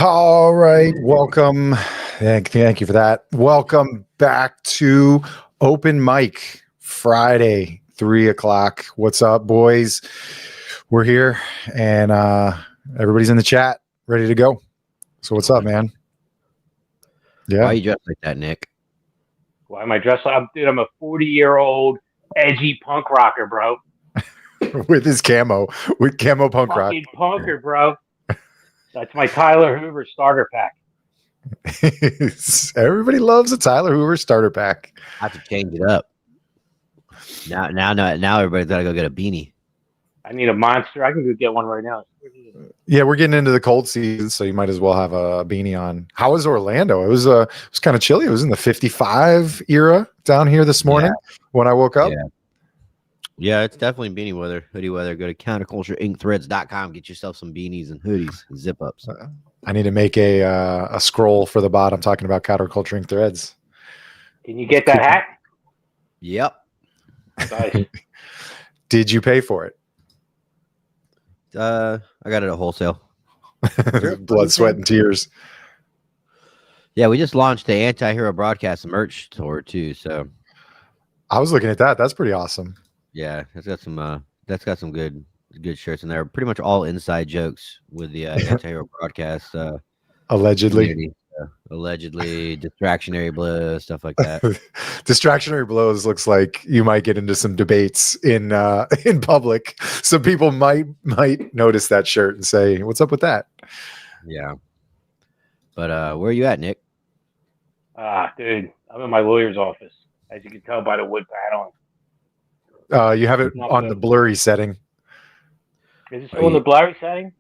All right, welcome. Thank you for that. Welcome back to Open Mic Friday, 3:00. What's up, boys? We're here, and everybody's in the chat, ready to go. So, what's up, man? Why are you dressed like that, Nick? Why am I dressed like? I'm a 40-year-old edgy punk rocker, bro. With his camo, with camo punk rock. Fucking punker, bro. That's my Tyler Hoover starter pack. Everybody loves a Tyler Hoover starter pack. I have to change it up. Now, everybody's got to go get a beanie. I need a monster. I can go get one right now. Yeah, we're getting into the cold season, so you might as well have a beanie on. How was Orlando? It was kind of chilly. It was in the 55 era down here this morning when I woke up. Yeah, it's definitely beanie weather, hoodie weather. Go to countercultureinkthreads.com. Get yourself some beanies and hoodies and zip ups. I need to make a scroll for the bot. I'm talking about Counterculture Ink Threads. Can you get that hat? Yep. Nice. Did you pay for it? I got it at wholesale. Blood, sweat, and tears. Yeah, we just launched the Anti-Hero Broadcast merch store too. So I was looking at that. That's pretty awesome. Yeah, that's got some good shirts in there. Pretty much all inside jokes with the Anti-Hero Broadcast. Allegedly. Allegedly, distractionary blows, stuff like that. Distractionary blows looks like you might get into some debates in public. Some people might notice that shirt and say, "What's up with that?" Yeah. But where are you at, Nick? Dude, I'm in my lawyer's office. As you can tell by the wood paneling. You have it on the blurry setting. Is it still in the blurry setting?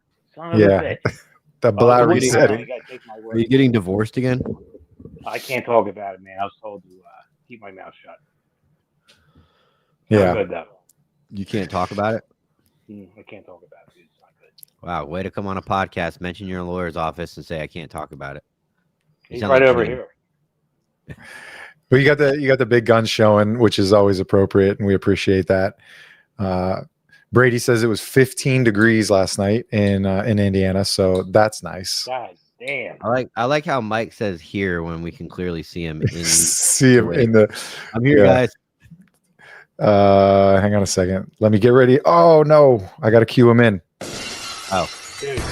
Yeah. The blurry setting. Are you getting divorced again? I can't talk about it, man. I was told to keep my mouth shut. Yeah. Good, though. You can't talk about it? I can't talk about it. It's not good. Wow, way to come on a podcast, mention your lawyer's office, and say I can't talk about it. He's right over here. Well, you got the big guns showing, which is always appropriate, and we appreciate that. Brady says it was 15 degrees last night in Indiana, so that's nice. God damn. I like how Mike says here when we can clearly see him. I'm here, guys. Hang on a second. Let me get ready. Oh no, I got to cue him in. Oh, dude, you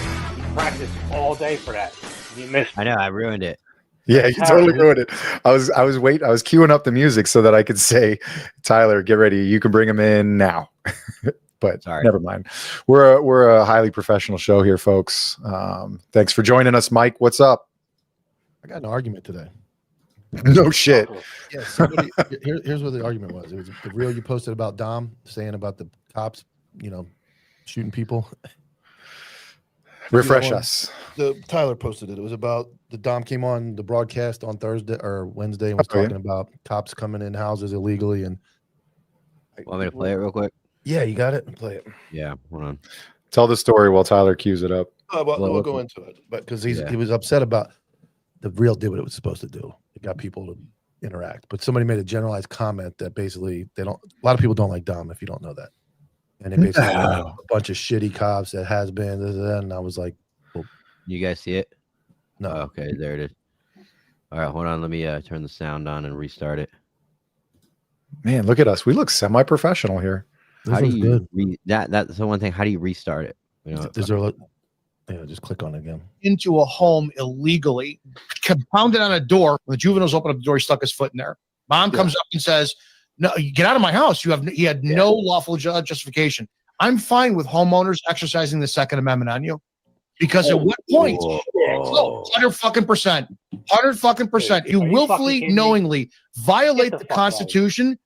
practiced all day for that. You missed. I know. I ruined it. Yeah, you totally ruined it. I was queuing up the music so that I could say, Tyler, get ready. You can bring him in now. But sorry, never mind. We're a highly professional show here, folks. Thanks for joining us, Mike. What's up? I got an argument today. No shit. Yeah. Here's what the argument was. It was the reel you posted about Dom saying about the cops, shooting people. Refresh us. Tyler posted it. It was about the Dom came on the broadcast on Thursday or Wednesday and was talking about cops coming in houses illegally. And want me to play it real quick? Yeah, you got it. Play it. Yeah, hold on. Tell the story while Tyler cues it up. We'll go into it, but because he was upset about the reel did what it was supposed to do. It got people to interact, but somebody made a generalized comment that basically a lot of people don't like Dom if you don't know that, and they basically a bunch of shitty cops that has been, and I was like, well, you guys see it? No. Oh, okay, there it is. All right, hold on. Let me turn the sound on and restart it. Man, look at us. We look semi-professional here. How do you that's the one thing. How do you restart it? Just click on it again. Into a home illegally, pounded on a door. When the juveniles open up the door, he stuck his foot in there. Mom comes up and says, "No, you get out of my house. He had no lawful justification." I'm fine with homeowners exercising the Second Amendment on you, because at what point? 100%, you willfully, knowingly violate the Constitution.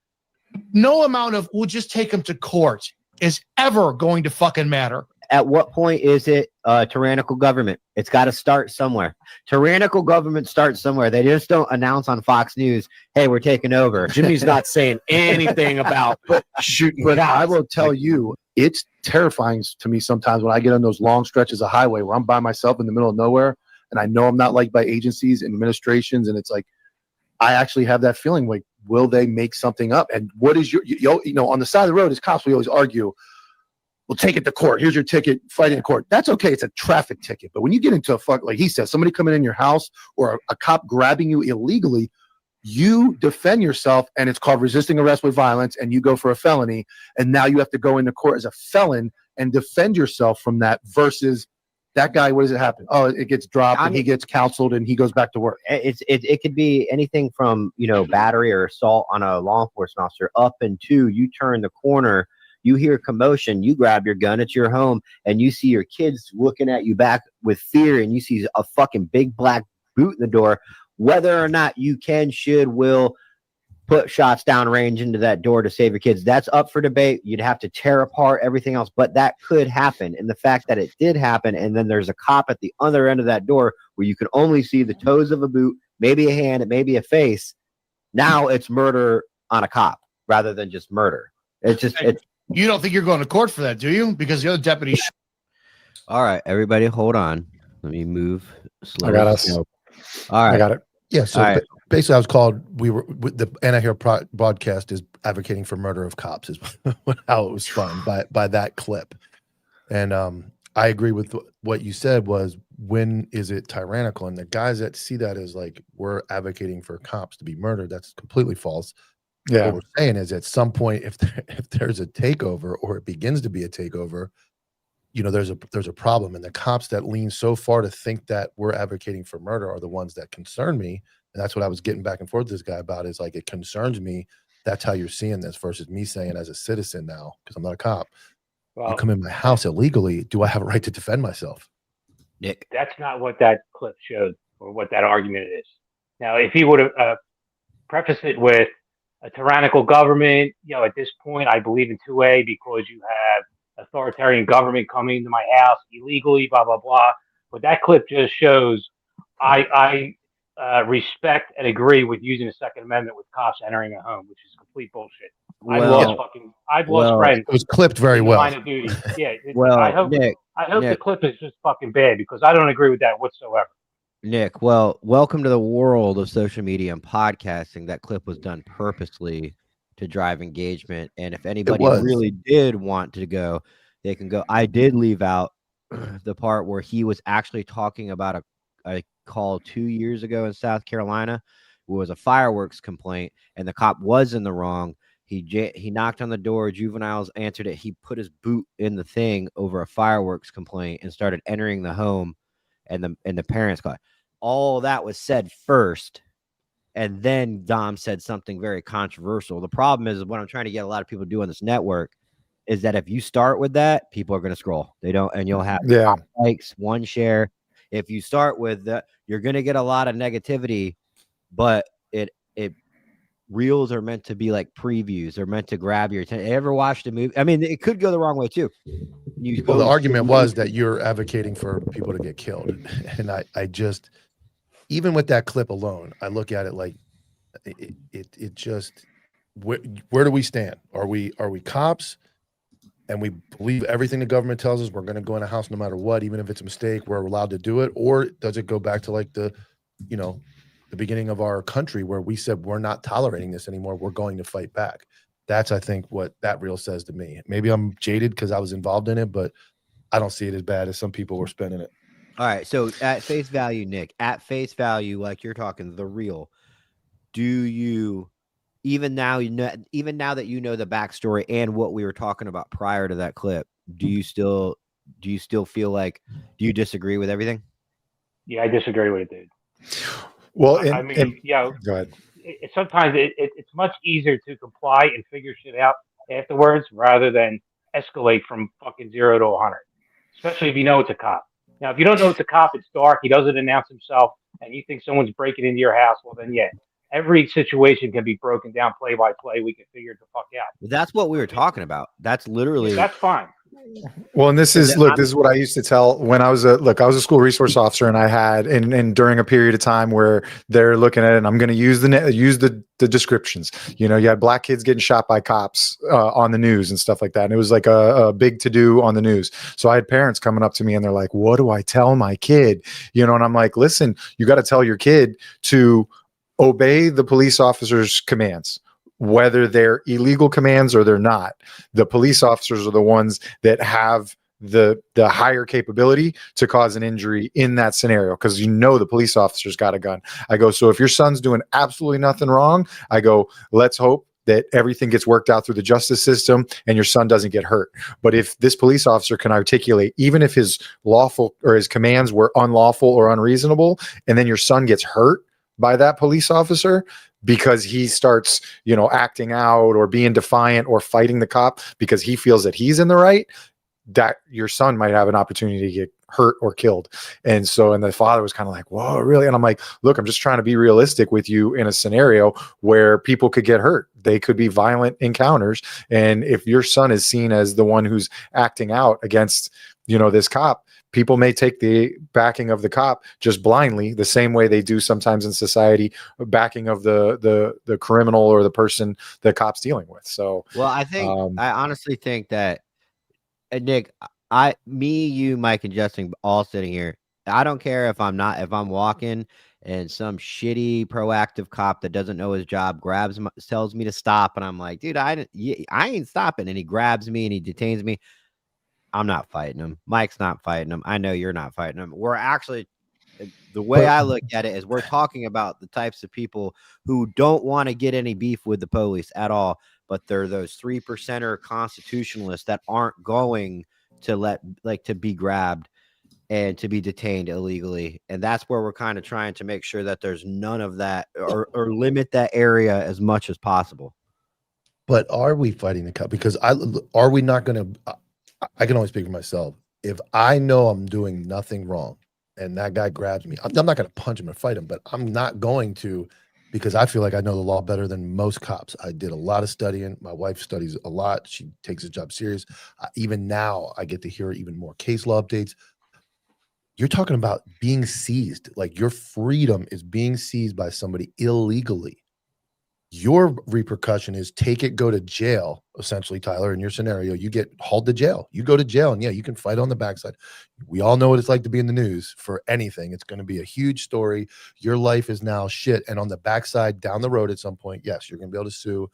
No amount of we'll just take him to court is ever going to fucking matter. At what point is it tyrannical government? It's got to start somewhere. Tyrannical government starts somewhere. They just don't announce on Fox News, "Hey, we're taking over." Jimmy's not saying anything about shooting. But I will tell you, it's terrifying to me sometimes when I get on those long stretches of highway where I'm by myself in the middle of nowhere, and I know I'm not liked by agencies and administrations, and it's like I actually have that feeling like, will they make something up? And what is your on the side of the road as cops, we always argue, we'll take it to court. Here's your ticket, fight in court. That's okay. It's a traffic ticket. But when you get into like he says, somebody coming in your house or a cop grabbing you illegally, you defend yourself, and it's called resisting arrest with violence, and you go for a felony, and now you have to go into court as a felon and defend yourself from that versus that guy. What does it happen? Oh, it gets dropped and he gets counseled and he goes back to work. It could be anything from, battery or assault on a law enforcement officer up into you turn the corner, you hear commotion, you grab your gun, it's your home, and you see your kids looking at you back with fear, and you see a fucking big black boot in the door. Whether or not you will put shots down range into that door to save your kids, that's up for debate. You'd have to tear apart everything else, but that could happen. And the fact that it did happen, and then there's a cop at the other end of that door where you can only see the toes of a boot, maybe a hand, maybe a face. Now it's murder on a cop rather than just murder. You don't think you're going to court for that, do you? Because the other deputy. All right, everybody, hold on. Let me move slowly. I got us. All right. I got it. Yeah. So All right. basically, I was called. The Anti-Hero broadcast is advocating for murder of cops. Is how it was spun by that clip, and I agree with what you said. Was when is it tyrannical? And the guys that see that as like we're advocating for cops to be murdered, that's completely false. Yeah. What we're saying is at some point, if there's a takeover or it begins to be a takeover, there's a problem. And the cops that lean so far to think that we're advocating for murder are the ones that concern me. And that's what I was getting back and forth with this guy about, is like, it concerns me. That's how you're seeing this versus me saying as a citizen now, because I'm not a cop, you come in my house illegally. Do I have a right to defend myself? Nick. That's not what that clip showed or what that argument is. Now, if he would have prefaced it with a tyrannical government, at this point, I believe in 2A because you have authoritarian government coming to my house illegally, blah, blah, blah. But that clip just shows I respect and agree with using the Second Amendment with cops entering a home, which is complete bullshit. I've lost friends. It was clipped very well. Line of duty. Yeah. Well, I hope Nick, the clip is just fucking bad because I don't agree with that whatsoever. Nick, well, welcome to the world of social media and podcasting. That clip was done purposely to drive engagement. And if anybody really did want to go, they can go. I did leave out the part where he was actually talking about a call 2 years ago in South Carolina. It was a fireworks complaint, and the cop was in the wrong. He knocked on the door. Juveniles answered it. He put his boot in the thing over a fireworks complaint and started entering the home, and the parents got. All that was said first, and then Dom said something very controversial. The problem is what I'm trying to get a lot of people to do on this network is that if you start with that, people are going to scroll. They don't, and you'll have likes, one share. If you start with that, you're going to get a lot of negativity, but reels are meant to be like previews. They're meant to grab your attention. Ever watched a movie? I mean, it could go the wrong way too. Well, the argument was that you're advocating for people to get killed. And I just, even with that clip alone, I look at it like it just, where do we stand? Are we cops and we believe everything the government tells us? We're going to go in a house no matter what, even if it's a mistake, we're allowed to do it? Or does it go back to like the beginning of our country where we said we're not tolerating this anymore, we're going to fight back? That's, I think, what that reel says to me. Maybe I'm jaded because I was involved in it, but I don't see it as bad as some people were spending it. All right, so at face value, Nick, at face value, like you're talking the reel, do you, even now that you know the backstory and what we were talking about prior to that clip, do you still feel like, do you disagree with everything? Yeah, I disagree with it, dude. Well, I mean, go ahead. Sometimes it's much easier to comply and figure shit out afterwards rather than escalate from fucking 0 to 100, especially if you know it's a cop. Now, if you don't know it's a cop, it's dark, he doesn't announce himself, and you think someone's breaking into your house, well, then, yeah, every situation can be broken down play by play. We can figure it the fuck out. That's what we were talking about. That's literally. Yeah, that's fine. Well, and this is what I used to tell when I was a school resource officer, and I had and during a period of time where they're looking at it, and I'm going to use the descriptions. You had black kids getting shot by cops on the news and stuff like that, and it was like a big to do on the news. So I had parents coming up to me and they're like, "What do I tell my kid?" And I'm like, "Listen, you got to tell your kid to obey the police officer's commands. whether they're illegal commands or they're not. The police officers are the ones that have the higher capability to cause an injury in that scenario, because the police officer's got a gun. I go, so if your son's doing absolutely nothing wrong, I go, let's hope that everything gets worked out through the justice system and your son doesn't get hurt. But if this police officer can articulate, even if his lawful or his commands were unlawful or unreasonable, and then your son gets hurt by that police officer because he starts, acting out or being defiant or fighting the cop because he feels that he's in the right, that your son might have an opportunity to get hurt or killed. And the father was kind of like, whoa, really? And I'm like, look, I'm just trying to be realistic with you in a scenario where people could get hurt. They could be violent encounters. And if your son is seen as the one who's acting out against, this cop, people may take the backing of the cop just blindly, the same way they do sometimes in society, backing of the criminal or the person the cop's dealing with. So, well, I honestly think that, Nick, you, Mike, and Justin all sitting here. I don't care if I'm walking and some shitty proactive cop that doesn't know his job tells me to stop, and I'm like, dude, I ain't stopping, and he grabs me and he detains me. I'm not fighting him. Mike's not fighting him. I know you're not fighting him. We're actually, the way I look at it is, we're talking about the types of people who don't want to get any beef with the police at all, but they're those 3%er constitutionalists that aren't going to to be grabbed and to be detained illegally. And that's where we're kind of trying to make sure that there's none of that, or limit that area as much as possible. But are we fighting the cop? Because are we not going to, I can only speak for myself. If I know I'm doing nothing wrong and that guy grabs me, I'm not going to punch him or fight him, but I'm not going to, because I feel like I know the law better than most cops. I did a lot of studying. My wife studies a lot. She takes his job serious. Even now, I get to hear even more case law updates. You're talking about being seized. Like, your freedom is being seized by somebody illegally. Your repercussion is go to jail, essentially, Tyler. In your scenario, you get hauled to jail. You go to jail, and yeah, you can fight on the backside. We all know what it's like to be in the news for anything. It's going to be a huge story. Your life is now shit. And on the backside, down the road at some point, yes, you're going to be able to sue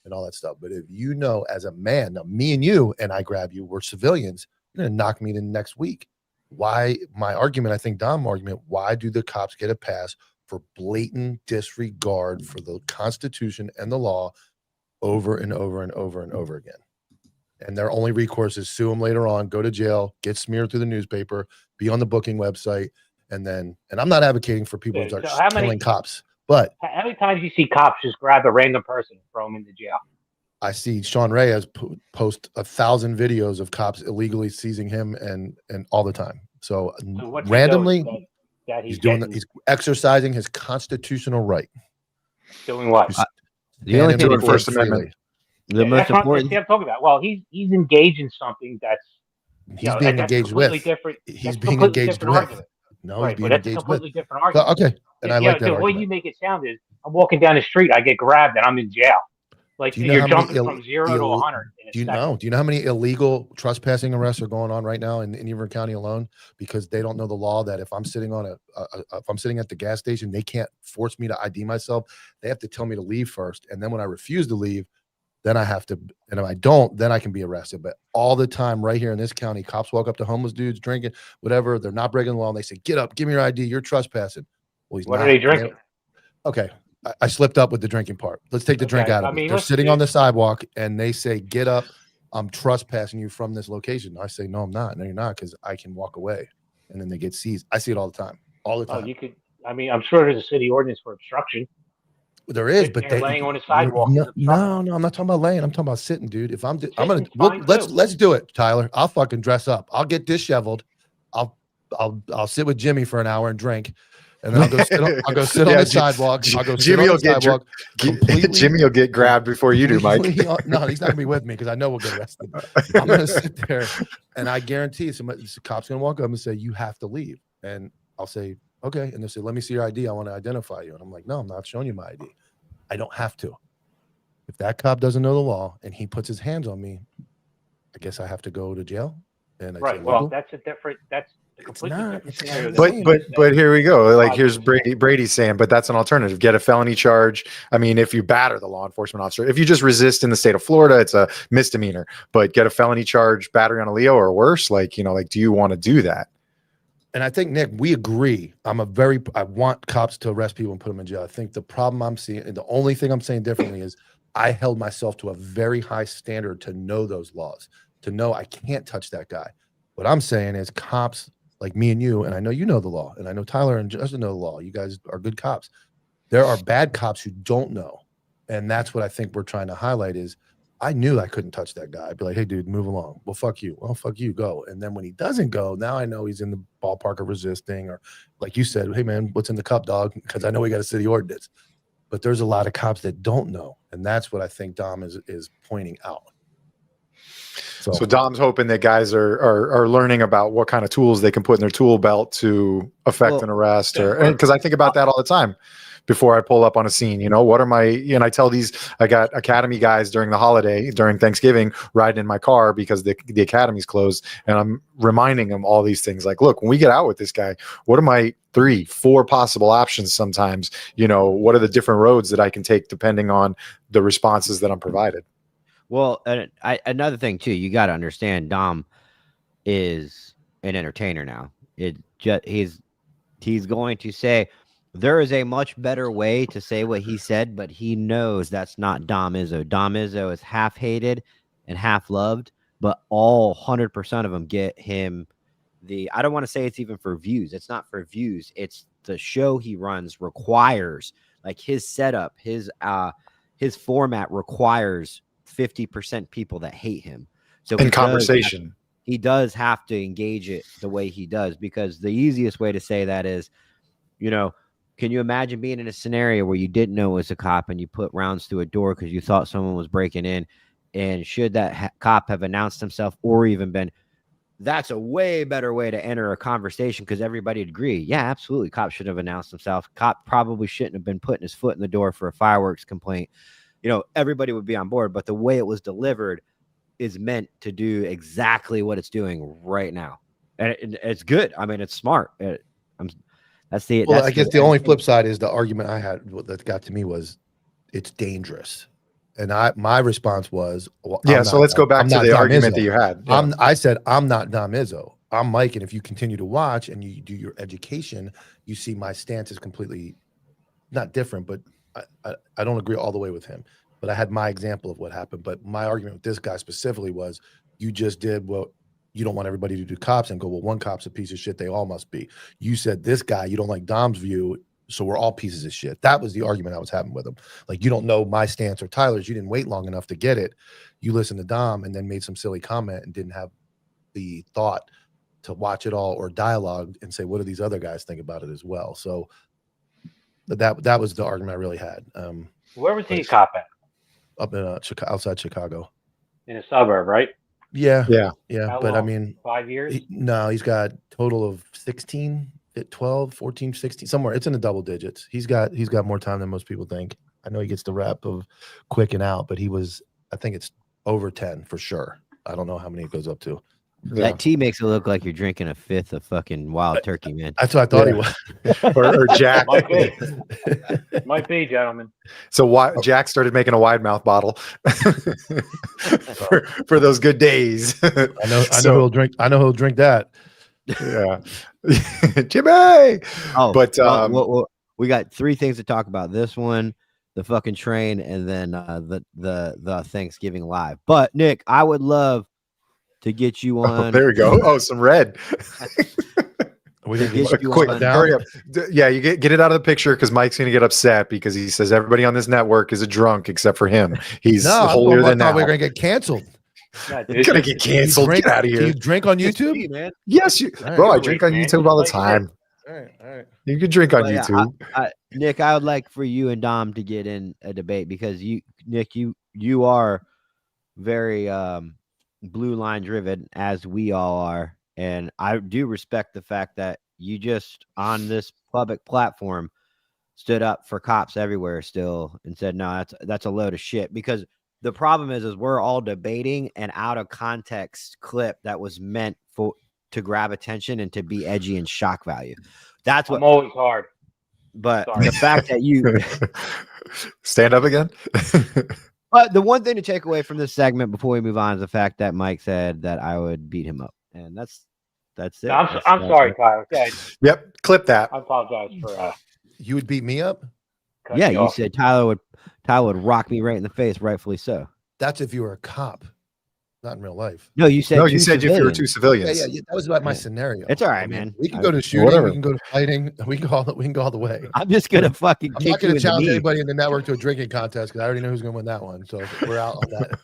and all that stuff. But if you know, as a man, now me and you, and I grab you, we're civilians, you're going to knock me in next week. Why? My argument, I think Dom's argument, why do the cops get a pass for blatant disregard for the Constitution and the law over and over and over and over again? And their only recourse is sue them later on, go to jail, get smeared through the newspaper, be on the booking website, and I'm not advocating for people to start killing cops, but how many times do you see cops just grab a random person and throw them into jail? I see Sean Reyes post 1,000 videos of cops illegally seizing him and all the time. So randomly, he's exercising his constitutional right. Doing what? The only thing, First Amendment. The most important. I'm talking about. Well, he's engaged in something that's being engaged with. Different. He's being engaged with. Argument. No, right, he's being but that's engaged a completely with. different argument. Okay, and I like that. The way you make it sound is, I'm walking down the street, I get grabbed, and I'm in jail. Like, you're jumping from 0 to 100. Do you know how many illegal trespassing arrests are going on right now in Inver County alone? Because they don't know the law that if I'm sitting on if I'm sitting at the gas station, they can't force me to ID myself. They have to tell me to leave first, and then when I refuse to leave, then I have to. And if I don't, then I can be arrested. But all the time, right here in this county, cops walk up to homeless dudes drinking, whatever. They're not breaking the law, and they say, "Get up, give me your ID. You're trespassing." Well, what are they drinking? Okay. I slipped up with the drinking part. Let's take the drink out of it. They're sitting on the sidewalk and they say, "Get up. I'm trespassing you from this location." I say, "No, I'm not." "No, you're not, because I can walk away." And then they get seized. I see it all the time. All the time. Oh, you could. I mean, I'm sure there's a city ordinance for obstruction. There is, but they're laying on the sidewalk. No, I'm not talking about laying. I'm talking about sitting, dude. If I'm gonna let's do it, Tyler. I'll fucking dress up. I'll get disheveled. I'll sit with Jimmy for an hour and drink. And then I'll go sit on the sidewalk. I'll go sit on the sidewalk. Jimmy will get grabbed before you do, Mike. No, he's not gonna be with me because I know we'll get arrested. I'm gonna sit there, and I guarantee the cop's gonna walk up and say, "You have to leave." And I'll say, "Okay." And they'll say, "Let me see your ID. I want to identify you." And I'm like, "No, I'm not showing you my ID. I don't have to." If that cop doesn't know the law and he puts his hands on me, I guess I have to go to jail. And right. Well, that's a different. That's completely not. different It's scenario not than the But what you said. here we go. Like here's Positive. Brady's saying, but that's an alternative. Get a felony charge. I mean, if you batter the law enforcement officer, if you just resist in the state of Florida, it's a misdemeanor. But get a felony charge, battery on a Leo or worse. Like do you want to do that? And I think, Nick, we agree. I want cops to arrest people and put them in jail. I think the problem I'm seeing, and the only thing I'm saying differently is I held myself to a very high standard to know those laws, to know I can't touch that guy. What I'm saying is cops like me and you, and I know you know the law, and I know Tyler and Justin know the law. You guys are good cops. There are bad cops who don't know. And that's what I think we're trying to highlight is I knew I couldn't touch that guy. I'd be like, hey, dude, move along. Well, fuck you. Well, fuck you. Go. And then when he doesn't go, now I know he's in the ballpark of resisting, or like you said, hey, man, what's in the cup, dog? Because I know we got a city ordinance. But there's a lot of cops that don't know. And that's what I think Dom is pointing out. So Dom's hoping that guys are learning about what kind of tools they can put in their tool belt to affect an arrest, because I think about that all the time before I pull up on a scene. What are my? And I tell I got academy guys during the holiday, during Thanksgiving, riding in my car because the academy's closed, and I'm reminding them all these things. Like, look, when we get out with this guy, what are my 3-4 possible options? Sometimes, what are the different roads that I can take depending on the responses that I'm provided. Well, another thing too, you got to understand, Dom is an entertainer now. He's going to say there is a much better way to say what he said, but he knows that's not Dom Izzo. Dom Izzo is half hated and half loved, but all 100% of them get him I don't want to say it's even for views. It's not for views. It's the show he runs requires, like his setup, his format requires 50% people that hate him. So in conversation, he does have to engage it the way he does, because the easiest way to say that is, can you imagine being in a scenario where you didn't know it was a cop and you put rounds through a door because you thought someone was breaking in, and should that cop have announced himself or even been, that's a way better way to enter a conversation, because everybody would agree. Yeah, absolutely. Cop should have announced himself. Cop probably shouldn't have been putting his foot in the door for a fireworks complaint. Everybody would be on board, but the way it was delivered is meant to do exactly what it's doing right now. And it's good. I mean, it's smart. I guess the only flip side is the argument I had that got to me was it's dangerous. And my response was, well, so let's go back to the argument that you had. Yeah. I said, I'm not Dom Izzo. I'm Mike. And if you continue to watch and you do your education, you see my stance is completely not different, but I don't agree all the way with him, but I had my example of what happened. But my argument with this guy specifically was, you just did what you don't want everybody to do cops and go, well, one cop's a piece of shit. They all must be. You said this guy, you don't like Dom's view, so we're all pieces of shit. That was the argument I was having with him. Like, you don't know my stance or Tyler's. You didn't wait long enough to get it. You listened to Dom and then made some silly comment and didn't have the thought to watch it all or dialogue and say, what do these other guys think about it as well? So that was the argument I really had. Where was he a cop at? Up in outside Chicago, in a suburb, right? Yeah. How But long? I mean, 5 years. He's got total of 16, 12, 14, 16, somewhere. It's in the double digits. He's got more time than most people think. I know he gets the rap of quick and out, but I think it's over 10 for sure. I don't know how many it goes up to. Yeah. That tea makes it look like you're drinking a fifth of fucking wild turkey, man. That's what I thought he was. or Jack. Might be, gentlemen. So Jack started making a wide mouth bottle for those good days. I know he'll drink. I know he'll drink that. Yeah, Jimmy. Oh, but we got 3 things to talk about. This one, the fucking train, and then the Thanksgiving live. But Nick, I would love to get you on. There we go. Oh, some red. We didn't get you Quick, on. hurry up. Yeah, you get it out of the picture because Mike's going to get upset because he says everybody on this network is a drunk except for him. He's holier than now. We're going to get canceled. Yeah, He's going to get canceled. Get out of here. Do you drink on YouTube? Man. Yes, bro. I drink on YouTube all the time. All right. You can drink on Well, yeah, YouTube. Nick, I would like for you and Dom to get in a debate because Nick, you are very blue line driven, as we all are, and I do respect the fact that you just on this public platform stood up for cops everywhere still and said, no, that's a load of shit. Because the problem is we're all debating an out of context clip that was meant to grab attention and to be edgy and shock value. That's what. I'm always hard. But Sorry. the fact that you. Stand up again. But the one thing to take away from this segment before we move on is the fact that Mike said that I would beat him up, and that's it. No, I'm That's sorry, it. Tyler. Okay, Yep. Clip that. I apologize for You would beat me up? cutting Yeah, you you off. said Tyler would rock me right in the face, rightfully so. That's if you were a cop, not in real life. No, you said No, two you said if you were two civilians. civilians. Yeah. That was about my Yeah. scenario. It's all right, I mean, man. We can go to shooting. Whatever. We can go to fighting. We can go all the way. I'm just gonna fucking I'm kick not you going in to the challenge knee. anybody in the network to a drinking contest because I already know who's going to win that one. So we're out on that.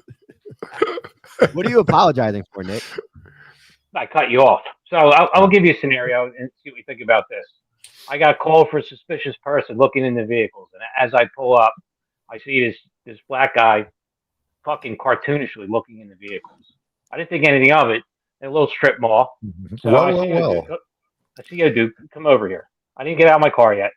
What are you apologizing for, Nick? I cut you off. So I'll give you a scenario and see what you think about this. I got called for a suspicious person looking in the vehicles, and as I pull up, I see this black guy fucking cartoonishly looking in the vehicles. I didn't think anything of it. A little strip mall. So I see a dude, come over here. I didn't get out of my car yet.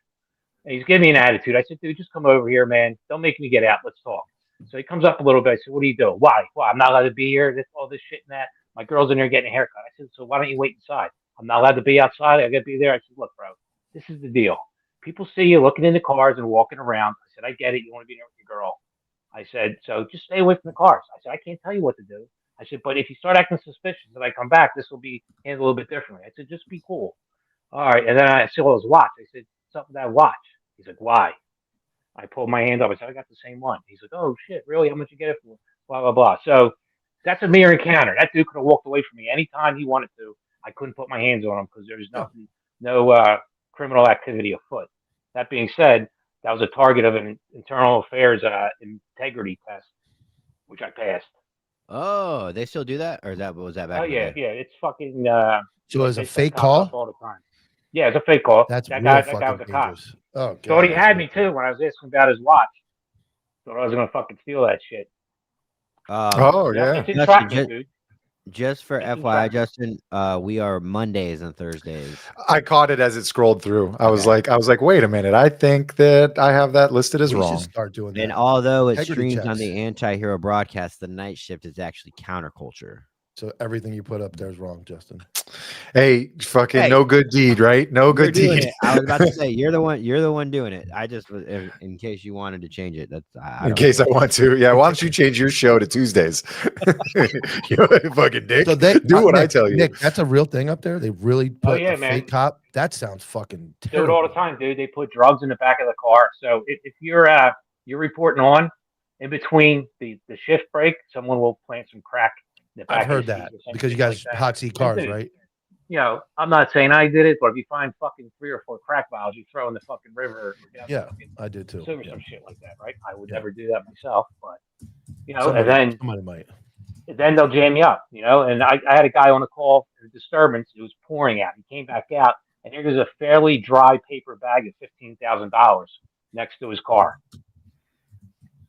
And he's giving me an attitude. I said, dude, just come over here, man. Don't make me get out. Let's talk. So he comes up a little bit. I said, what do you do? Why? I'm not allowed to be here. All this shit and that. My girl's in there getting a haircut. I said, so why don't you wait inside? I'm not allowed to be outside. I got to be there. I said, look, bro, this is the deal. People see you looking in the cars and walking around. I said, I get it. You want to be there with your girl. I said, so just stay away from the cars. I said, I can't tell you what to do. I said, but if you start acting suspicious and I come back, this will be handled a little bit differently. I said, just be cool. All right. And then I saw his watch. I said, something that watch. He's like, why? I pulled my hand up. I said, I got the same one. He's like, oh, shit, really? How much you get it for? Blah, blah, blah. So that's a mere encounter. That dude could have walked away from me anytime he wanted to. I couldn't put my hands on him because there was nothing, no criminal activity afoot. That being said, that was a target of an internal affairs integrity test, which I passed. Oh, they still do that, or was that back? Oh in the yeah, day? yeah. It's fucking. So it was they a set fake cops call? up all the time. Yeah, it's a fake call. That's that real guy. fucking That guy was a cop. dangerous. Oh, God. Thought he that's had real me too when I was asking about his watch. Thought I was gonna fucking steal that shit. Oh yeah. It's Justin, entrapment, dude. Just for It's FYI, entrapment. Justin, we are Mondays and Thursdays. I caught it as it scrolled through. I was like, wait a minute. I think that I have that listed as We should wrong. start doing that. And although it Integrity streams on checks. the anti-hero broadcast, the night shift is actually counterculture. So everything you put up there is wrong, Justin. Hey, fucking Hey. no good deed, right? No You're good doing deed. it. I was about to say you're the one doing it. I just was in case you wanted to change it. That's I In don't case I care. want to. Yeah, why don't you change your show to Tuesdays? You fucking dick. So they Do what I Nick, tell you. Nick, that's a real thing up there. They really put yeah, a man. fake cop. That sounds fucking Do it terrible. all the time, dude. They put drugs in the back of the car. So if you're reporting on in between the shift break, someone will plant some crack in the back. I've of heard the that seat or some because you shit like guys that. hot seat cars, Dude, right? You know, I'm not saying I did it, but if you find fucking 3 or 4 crack vials, you throw in the fucking river. Or down Yeah, the fucking I did too. sewer, Yeah. some shit like that, right? I would Yeah. never do that myself, but you know, Somebody might. and then they'll jam you up, you know. And I had a guy on a call for a disturbance. It was pouring out. He came back out, and here was a fairly dry paper bag of $15,000 next to his car,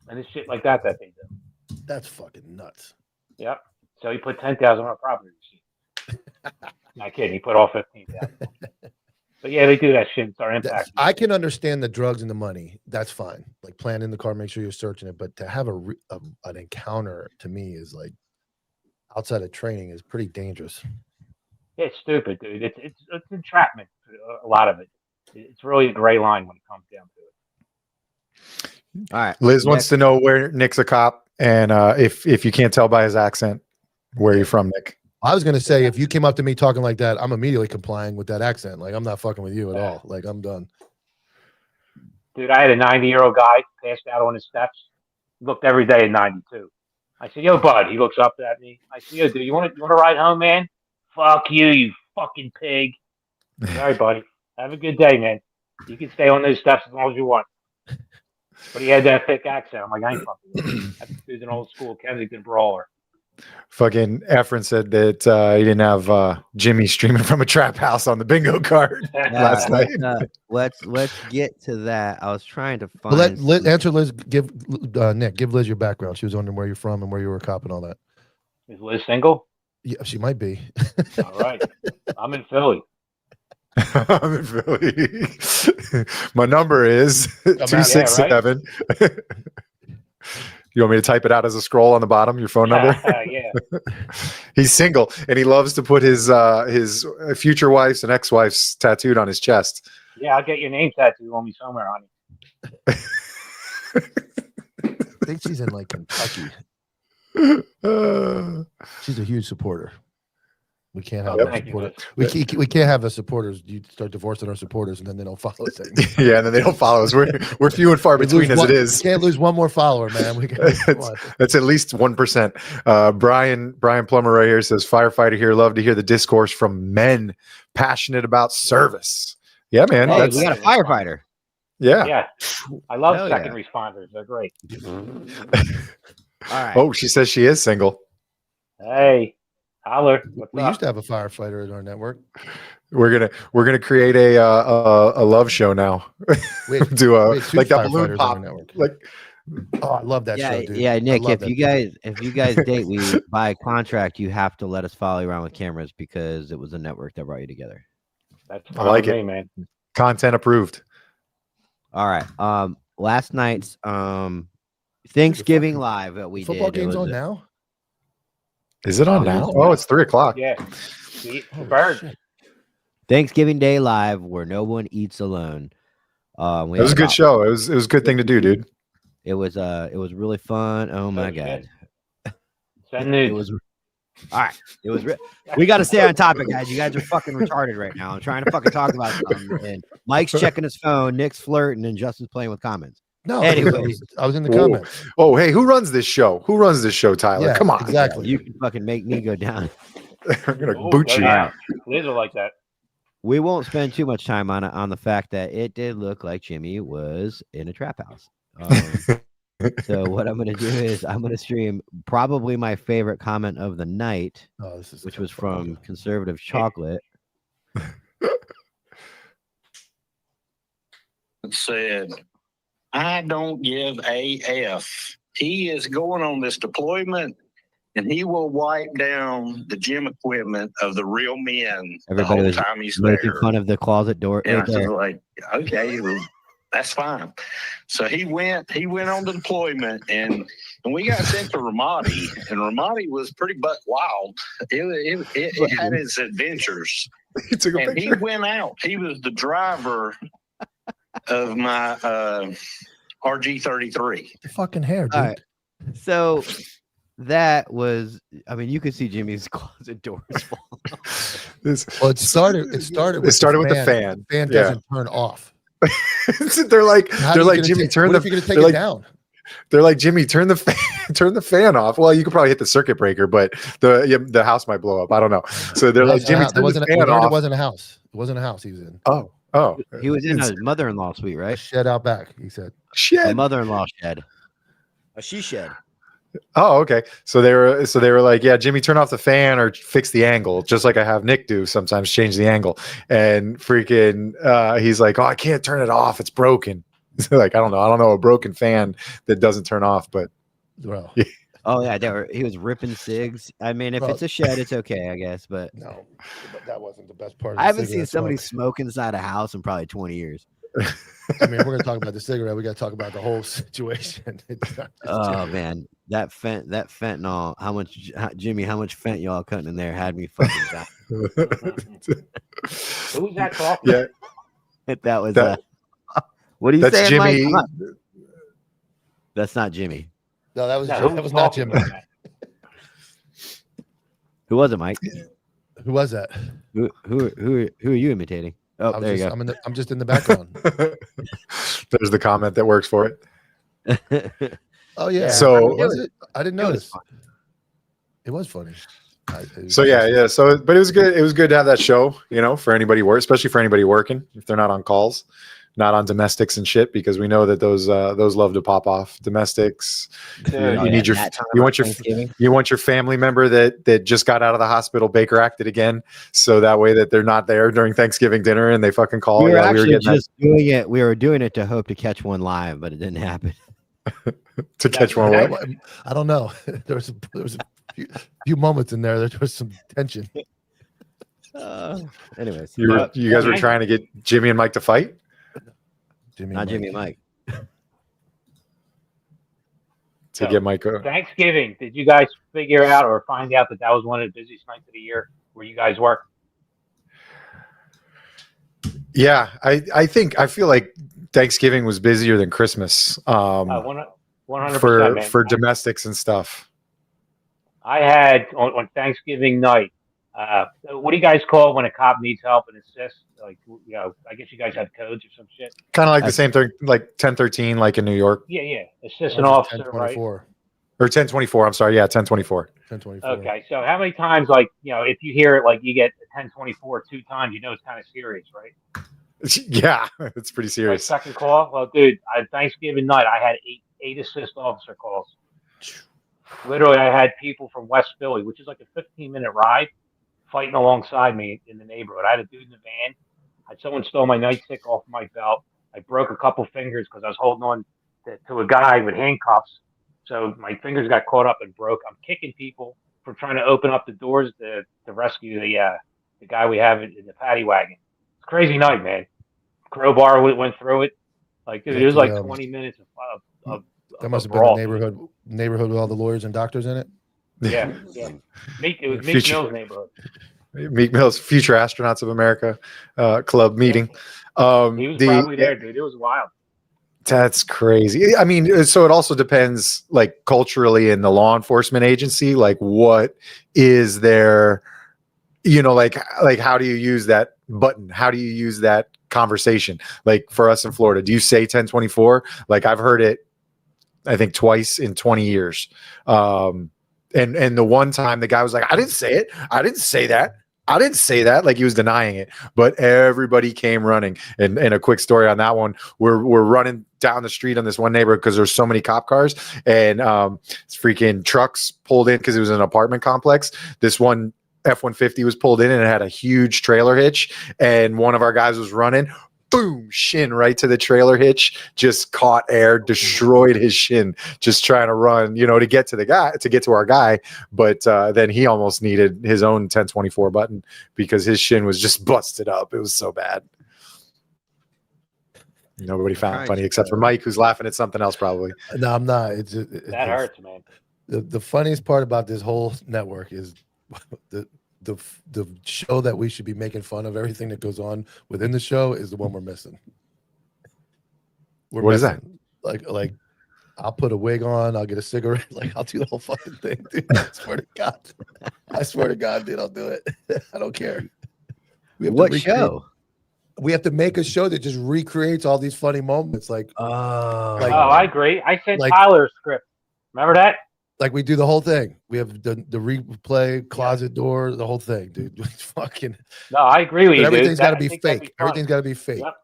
and it's shit like that they do. That's fucking nuts. Yep. So he put 10,000 on a property receipt. Not kidding. He put all 15,000. But yeah, they do that shit. It's our impact. I can understand the drugs and the money. That's fine. Like plan in the car, make sure you're searching it. But to have an encounter to me is like outside of training is pretty dangerous. It's stupid, dude. It's entrapment. A lot of it. It's really a gray line when it comes down to it. All right. Liz wants to know where Nick's a cop, and if you can't tell by his accent, where are you from, Nick? I was gonna say if you came up to me talking like that, I'm immediately complying with that accent. Like I'm not fucking with you at all. Like I'm done. Dude, I had a 90-year-old guy passed out on his steps. Looked every day at 92. I said, "Yo, bud." He looks up at me. I said, "Yo, dude, you want to ride home, man?" "Fuck you, you fucking pig." All right, buddy. Have a good day, man. You can stay on those steps as long as you want. But he had that thick accent. I'm like, I ain't fucking with him. That dude's an old school Kensington brawler. Fucking Efren said that he didn't have Jimmy streaming from a trap house on the bingo card last night. Let's get to that. I was trying to find. But let answer Liz. Give Nick. Give Liz your background. She was wondering where you're from and where you were a cop and all that. Is Liz single? Yeah, she might be. All right. I'm in Philly. I'm in Philly. My number is at it. 267. You want me to type it out as a scroll on the bottom? Your phone number. Yeah. He's single, and he loves to put his future wife's and ex-wife's tattooed on his chest. Yeah, I'll get your name tattooed on me somewhere, honey. I think she's in like Kentucky. She's a huge supporter. We can't have Thank you, supporter. Liz. We can't have a supporters. You start divorcing our supporters, and then they don't follow us anymore. Yeah, and then they don't follow us. We're few and far between as it is. Can't lose one more follower, man. We got That's at least 1%. Brian Plummer right here says, firefighter here. Love to hear the discourse from men passionate about service. Yeah, man. Hey, That's, we got a firefighter. yeah. Yeah. I love Hell second responders. They're great. All right. Oh, she says she is single. Hey, holler. What's We up? used to have a firefighter in our network. We're gonna create a love show now. We had, Do we had two like that firefighters balloon on pop. our network. Like Oh, I love that yeah, show, dude. yeah, I Nick. love If that you guys date, we by contract you have to let us follow you around with cameras because it was a network that brought you together. That's I like fine with it. me, man. content approved. All right. Last night's Thanksgiving live that we Football did. game's on now. Is it on now? Oh, it's 3:00. Yeah. See, the Holy bird. shit. Thanksgiving Day live where no one eats alone. It was a good show. It was a good thing to do, dude. It was really fun. Oh my Oh, shit. god. Send It news. was all right. It was. We got to stay on topic, guys. You guys are fucking retarded right now. I'm trying to fucking talk about something, and Mike's checking his phone, Nick's flirting, and Justin's playing with comments. No, Anyways. I was in the Whoa. comments. Oh, hey, who runs this show? Who runs this show, Tyler? Yeah, Come on. exactly. You can fucking make me go down. I'm gonna Oh, boot you. yeah. Liz will like that. We won't spend too much time on the fact that it did look like Jimmy was in a trap house. So what I'm going to do is I'm going to stream probably my favorite comment of the night, Oh, this is which was from Conservative Chocolate. Said, I don't give a F. He is going on this deployment and he will wipe down the gym equipment of the real men Everybody the whole was time he's Making there. fun of the closet door. And I right was there. like, okay, well, that's fine. So he went on the deployment and we got sent to Ramadi, and Ramadi was pretty butt wild. It had its adventures. He took a And he picture. went out. He was the driver of my RG33. the fucking hair, dude. All right. So that was, I mean, you could see Jimmy's closet doors fall. This, Well, it started with the fan. The fan Yeah. doesn't turn off. they're like How they're are you like gonna Jimmy, take- turn what the if you're gonna take they're it like, down. They're like Jimmy, turn the fan off. Well, you could probably hit the circuit breaker, but the house might blow up. I don't know. So they're like Jimmy, There turn wasn't the fan it off. wasn't a house. It wasn't a house he was in. Oh, He was in It's- a mother-in-law suite, A right? shed out back. He said. A shit. mother-in-law shed. A she shed. Oh, okay. So they were like, yeah, Jimmy, turn off the fan or fix the angle, just like I have Nick do sometimes, change the angle. And freaking, he's like, oh, I can't turn it off. It's broken. Like, I don't know a broken fan that doesn't turn off, but Well, Oh yeah, he was ripping cigs. I mean, if Bro. it's a shed, it's okay, I guess. But no, but that wasn't the best part. Of I the haven't seen cigarette somebody smoke. smoke inside a house in probably 20 years. I mean, we're gonna talk about the cigarette. We got to talk about the whole situation. It's not just Oh Jimmy. man, that fentanyl. Jimmy? How much fent y'all cutting in there had me fucking down. Who's that talking? yeah, That was That- what are you that's saying, Mike? Jimmy. Come on. That's not Jimmy. No, that was No, that who's was not talking Jimmy. about that? Who was it, Mike? Who was that? Who are you imitating? I Oh, was there you just, go. I'm just in the background. There's the comment that works for it. Oh yeah. So- was it? I didn't It was notice. fun. It was funny. So yeah. So, but it was good. It was good to have that show, for anybody especially for anybody working, if they're not on calls, not on domestics and shit, because we know that those love to pop off. Domestics. Dude, Oh, You need your- that time you on want your- Thanksgiving? You want your family member that just got out of the hospital Baker acted again, so that way that they're not there during Thanksgiving dinner and they fucking call. We were Yeah, actually getting just doing it. We were doing it to hope to catch one live, but it didn't happen. that to catch one. Okay. What? I don't know. there was a few moments in there. There was some tension. Anyways, You guys were trying to get Jimmy and Mike to fight. Jimmy, not and Jimmy and Mike. to So, get Mike. Thanksgiving, did you guys figure out or find out that was one of the busiest nights of the year where you guys work? Yeah, I feel like Thanksgiving was busier than Christmas. 100%, for man. domestics and stuff. I had on Thanksgiving night. What do you guys call it when a cop needs help and assists? Like, I guess you guys have codes or some shit. Kind of like the same thing, like 1013, like in New York, Yeah. Assistant officer, right? 1024. or 1024. I'm sorry, yeah, 1024. 1024. Okay, so how many times, like, if you hear it, like you get 1024 2 times, it's kind of serious, right? Yeah, it's pretty Like serious. second call. Well, dude, on Thanksgiving night, I had eight assist officer calls. Literally, I had people from West Philly, which is like a 15-minute ride, fighting alongside me in the neighborhood. I had a dude in the van. Someone stole my nightstick off my belt. I broke a couple fingers because I was holding on to a guy with handcuffs. So my fingers got caught up and broke. I'm kicking people for trying to open up the doors to rescue the guy we have in the paddy wagon. It's a crazy night, man. Crowbar went through it. Like, dude, it was like 20 minutes of That must have brawl. been the neighborhood with all the lawyers and doctors in it. Yeah. It was Meek Future- Mill's neighborhood. Meek Mill's Future Astronauts of America club meeting. He was probably there, dude. It was wild. That's crazy. I mean, so it also depends, like, culturally in the law enforcement agency, like what is their, like how do you use that button? How do you use that conversation? Like for us in Florida, do you say 1024? Like I've heard it, I think twice in 20 years. And the one time the guy was like, I didn't say it. I didn't say that. I didn't say that. Like he was denying it, but everybody came running. And a quick story on that one, we're running down the street on this one neighborhood because there's so many cop cars, and freaking trucks pulled in because it was an apartment complex. This one F-150 was pulled in and it had a huge trailer hitch, and one of our guys was running. Boom, shin right to the trailer hitch, just caught air, destroyed his shin, just trying to run, to get to our guy. But then he almost needed his own 1024 button because his shin was just busted up. It was so bad. Nobody found it funny except for Mike, who's laughing at something else probably. No, I'm not. That hurts, man. The funniest part about this whole network is the show that we should be making fun of everything that goes on within the show is the one we're missing. What is that? Like I'll put a wig on, I'll get a cigarette, like I'll do the whole fucking thing, dude. I swear to God, dude, I'll do it. I don't care. What show? We have to make a show that just recreates all these funny moments. Like, I agree. I sent like- Tyler a script. Remember that? like we do the whole thing. We have the replay, closet door, the whole thing, dude. It's fucking. No, I agree with But you. everything's got to be I think that'd fake. funny. Everything's got to be fake. Yep.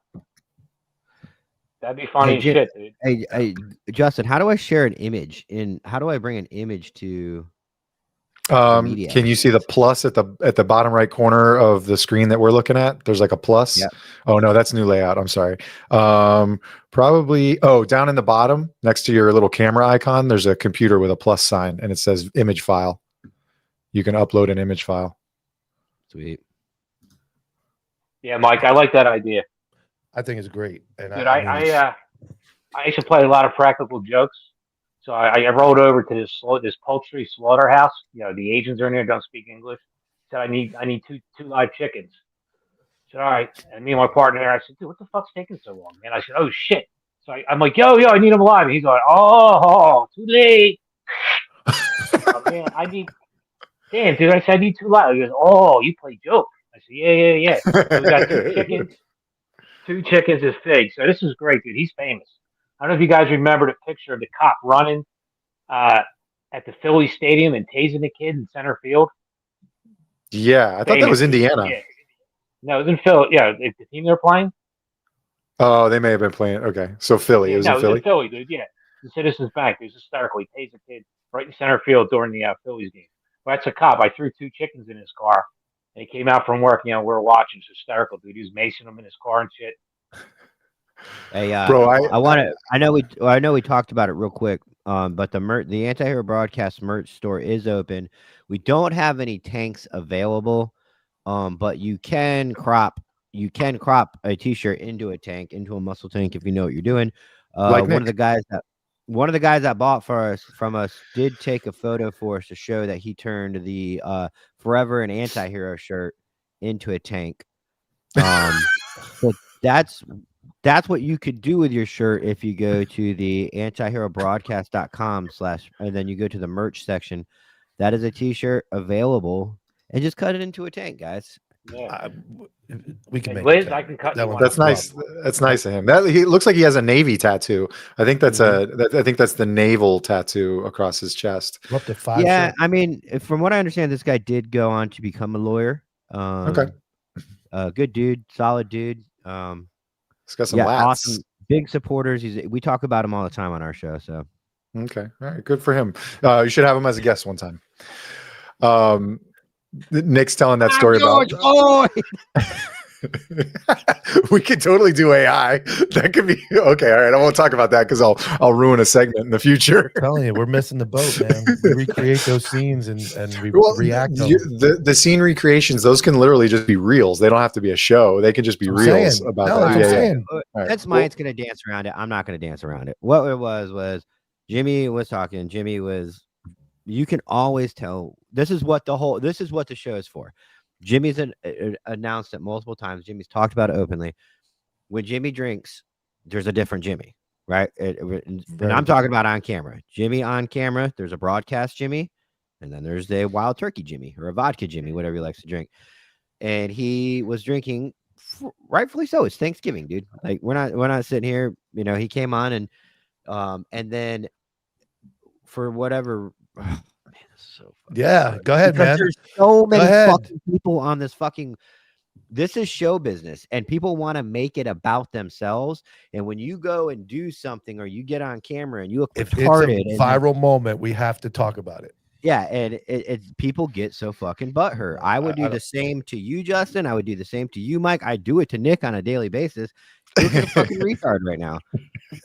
That'd be funny Hey, as shit, dude. Hey, Justin, how do I share an image how do I bring an image to media? Can you see the plus at the bottom right corner of the screen that we're looking at? There's like a plus. Yep. Oh no, that's new layout. I'm sorry. Probably down in the bottom next to your little camera icon, there's a computer with a plus sign and it says image file. You can upload an image file. Sweet. Yeah, Mike, I like that idea. I think it's great. And Dude, I used to play a lot of practical jokes. So I rolled over to this poultry slaughterhouse. The Asians are in there, don't speak English. Said I need two live chickens. I said, all right. And me and my partner, I said, dude, what the fuck's taking so long, man? I said, oh shit. So I'm like, yo, I need them alive. And he's like, oh, too late. Oh, man, damn, dude. I said I need two live. He goes, oh, you play joke. I said, yeah. So we got two chickens. Two chickens is fig. So this is great, dude. He's famous. I don't know if you guys remember the picture of the cop running at the Philly stadium and tasing the kid in center field. Yeah, I thought that was Indiana. Yeah. No, it was in Philly. Yeah, the team they're playing. Oh, they may have been playing. Okay, so Philly. Yeah, It was no, in it was Philly. in Philly, dude. Yeah, the Citizens Bank. It was hysterical. He tased a kid right in center field during the Phillies game. Well, that's a cop. I threw two chickens in his car, and he came out from work. We were watching. It's hysterical, dude. He was macing them in his car and shit. Hey, Bro, I know we talked about it real quick. But the Anti-Hero Broadcast merch store is open. We don't have any tanks available. But you can crop a t-shirt into a tank, into a muscle tank if you know what you're doing. Like One Nick. of the guys that one of the guys that bought from us did take a photo for us to show that he turned the Forever an Anti-Hero shirt into a tank. So that's what you could do with your shirt if you go to the antiherobroadcast.com/ and then you go to the merch section. That is a t-shirt available, and just cut it into a tank, guys. Yeah. We can Hey, make Liz, it. I can cut That you one- one. That's nice. That's nice of him. That he looks like he has a Navy tattoo. I think that's I think that's the naval tattoo across his chest. We're up to 5. Yeah, shirts. I mean, from what I understand, this guy did go on to become a lawyer. Okay. Good dude, solid dude. He's got some Yeah, lats. awesome. Big supporters. We talk about him all the time on our show. So Okay. All right. Good for him. You should have him as a guest one time. Nick's telling that story about. We could totally do AI. That could be okay. All right. I won't talk about that because I'll ruin a segment in the future. I'm telling you, we're missing the boat, man. We recreate those scenes and we Well, react. to the scene recreations, those can literally just be reels. They don't have to be a show. They can just be I'm reels saying. about No, that. that's what I'm saying. All right. That's Mike's gonna dance around it. I'm not gonna dance around it. What it was Jimmy was talking. Jimmy was. You can always tell. This is what the show is for. Jimmy's announced it multiple times. Jimmy's talked about it openly. When Jimmy drinks, there's a different Jimmy, right? And I'm talking about on camera. Jimmy on camera. There's a broadcast Jimmy, and then there's a wild turkey Jimmy or a vodka Jimmy, whatever he likes to drink. And he was drinking, rightfully so. It's Thanksgiving, dude. Like we're not sitting here. You know, he came on and then for whatever. Oh, man, this is so fucking Yeah, hard. go ahead, Because man. there's so many ahead. fucking people on this fucking. This is show business, and people want to make it about themselves. And when you go and do something, or you get on camera and you look If retarded, it's a viral moment, we have to talk about it. yeah, and it's people get so fucking butthurt. I would do the same to you, Justin. I would do the same to you, Mike. I do it to Nick on a daily basis. Look at a fucking retard right now.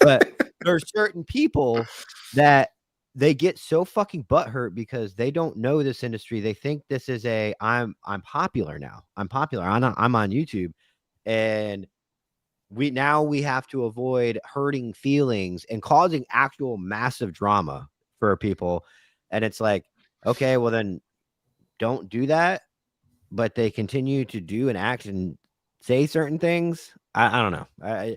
But there's certain people that they get so fucking butthurt because they don't know this industry. They think this is I'm popular now. I'm popular. I'm on YouTube, and we have to avoid hurting feelings and causing actual massive drama for people. And it's like, okay, well then don't do that. But they continue to do and act and say certain things. I don't know.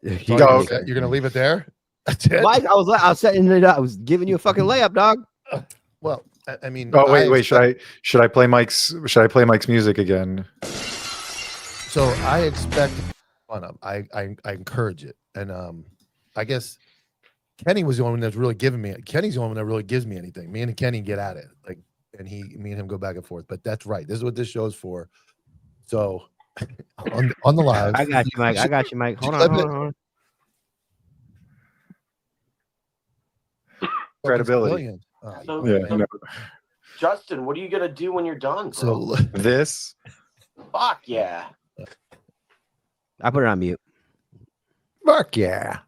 You're gonna leave it there? That's it? Mike, I was setting it up. I was giving you a fucking layup, dog. Well, I mean, Oh wait. Should I play Mike's music again? So I expect fun of. I encourage it, and I guess Kenny was the only one that's really giving me. Kenny's the only one that really gives me anything. Me and Kenny get at it, like, and me and him go back and forth. But that's right. This is what this show's for. So on the live, I got you, Mike. Hold on. Credibility. So, Yeah. so, Justin, what are you gonna do when you're done? Bro? So This. Fuck yeah. I put it on mute. Fuck yeah.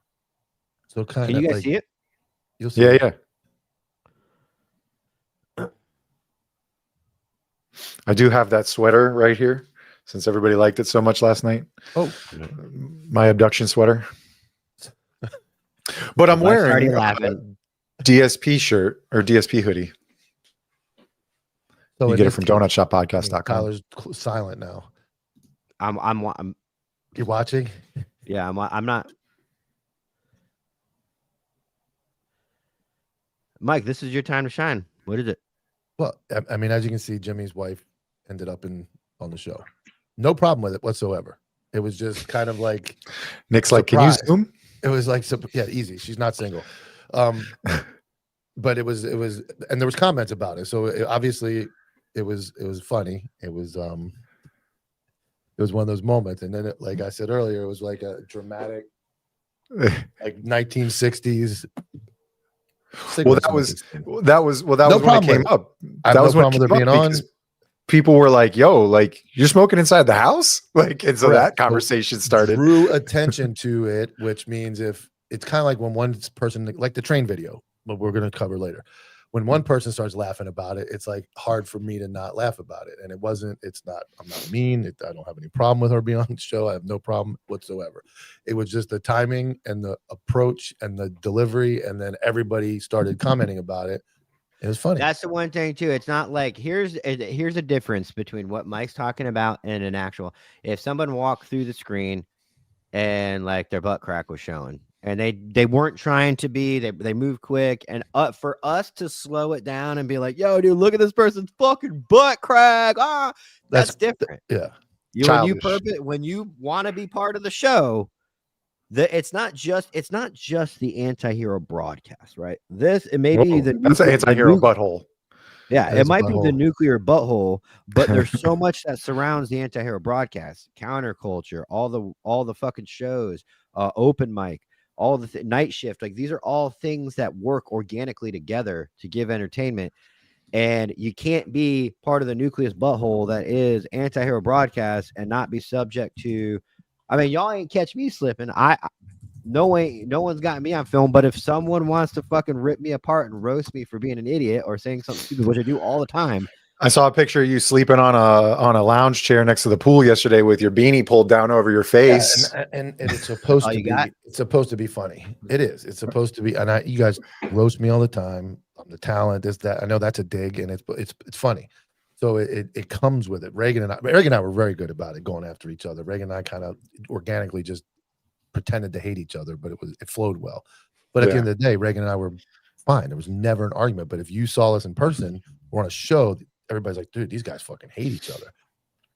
so kind Can of you guys like, see it? You'll see. Yeah. I do have that sweater right here since everybody liked it so much last night. Oh, My abduction sweater. But I'm Mike's wearing already a laughing. DSP shirt or DSP hoodie. so You in get it this from case, donutshopodcast.com. Tyler's silent now. I'm You're watching. yeah, I'm not. Mike, this is your time to shine. What is it? Well, I mean, as you can see, Jimmy's wife ended up on the show. No problem with it whatsoever. It was just kind of like Nick's like, can you Surprise. zoom? it was like yeah, easy. She's not single. But it was and there was comments about it. So obviously it was funny. It was one of those moments. And then like I said earlier, it was like a dramatic like 1960s. Well, that was No when it problem came with it. up. I have That no was when it problem with came it up being on. because people were like, "Yo, like you're smoking inside the house," like, and so Correct. that conversation started. Drew attention to it, which means if it's kind of like when one person, like the train video, what we're going to cover later, when one person starts laughing about it, it's like hard for me to not laugh about it. And I'm not mean. I don't have any problem with her being on the show. I have no problem whatsoever. It was just the timing and the approach and the delivery. And then everybody started commenting about it. It was funny. That's the one thing too. It's not like here's a difference between what Mike's talking about and an actual. If someone walked through the screen and like their butt crack was showing, and they weren't trying to be, they moved quick, and for us to slow it down and be like, yo, dude, look at this person's fucking butt crack. That's different. Yeah. When you want to be part of the show, it's not just the anti-hero broadcast, right? That's an anti-hero butthole. Yeah, it might be the nuclear butthole, but there's so much that surrounds the anti-hero broadcast, counterculture, all the fucking shows, open mic, all the night shift. Like these are all things that work organically together to give entertainment. And you can't be part of the nucleus butthole that is anti-hero broadcast and not be subject to. I mean, y'all ain't catch me slipping. No one's got me on film. But if someone wants to fucking rip me apart and roast me for being an idiot or saying something stupid, which I do all the time. I saw a picture of you sleeping on a lounge chair next to the pool yesterday with your beanie pulled down over your face. Yeah, and it's supposed to be. It's supposed to be funny. It is. It's supposed to be. And you guys roast me all the time. I'm the talent. This that. I know that's a dig, and it's funny. So it comes with it. Reagan and I were very good about it, going after each other. Reagan and I kind of organically just pretended to hate each other, but it flowed well. But at the end of the day, Reagan and I were fine. There was never an argument. But if you saw us in person or on a show, everybody's like, dude, these guys fucking hate each other.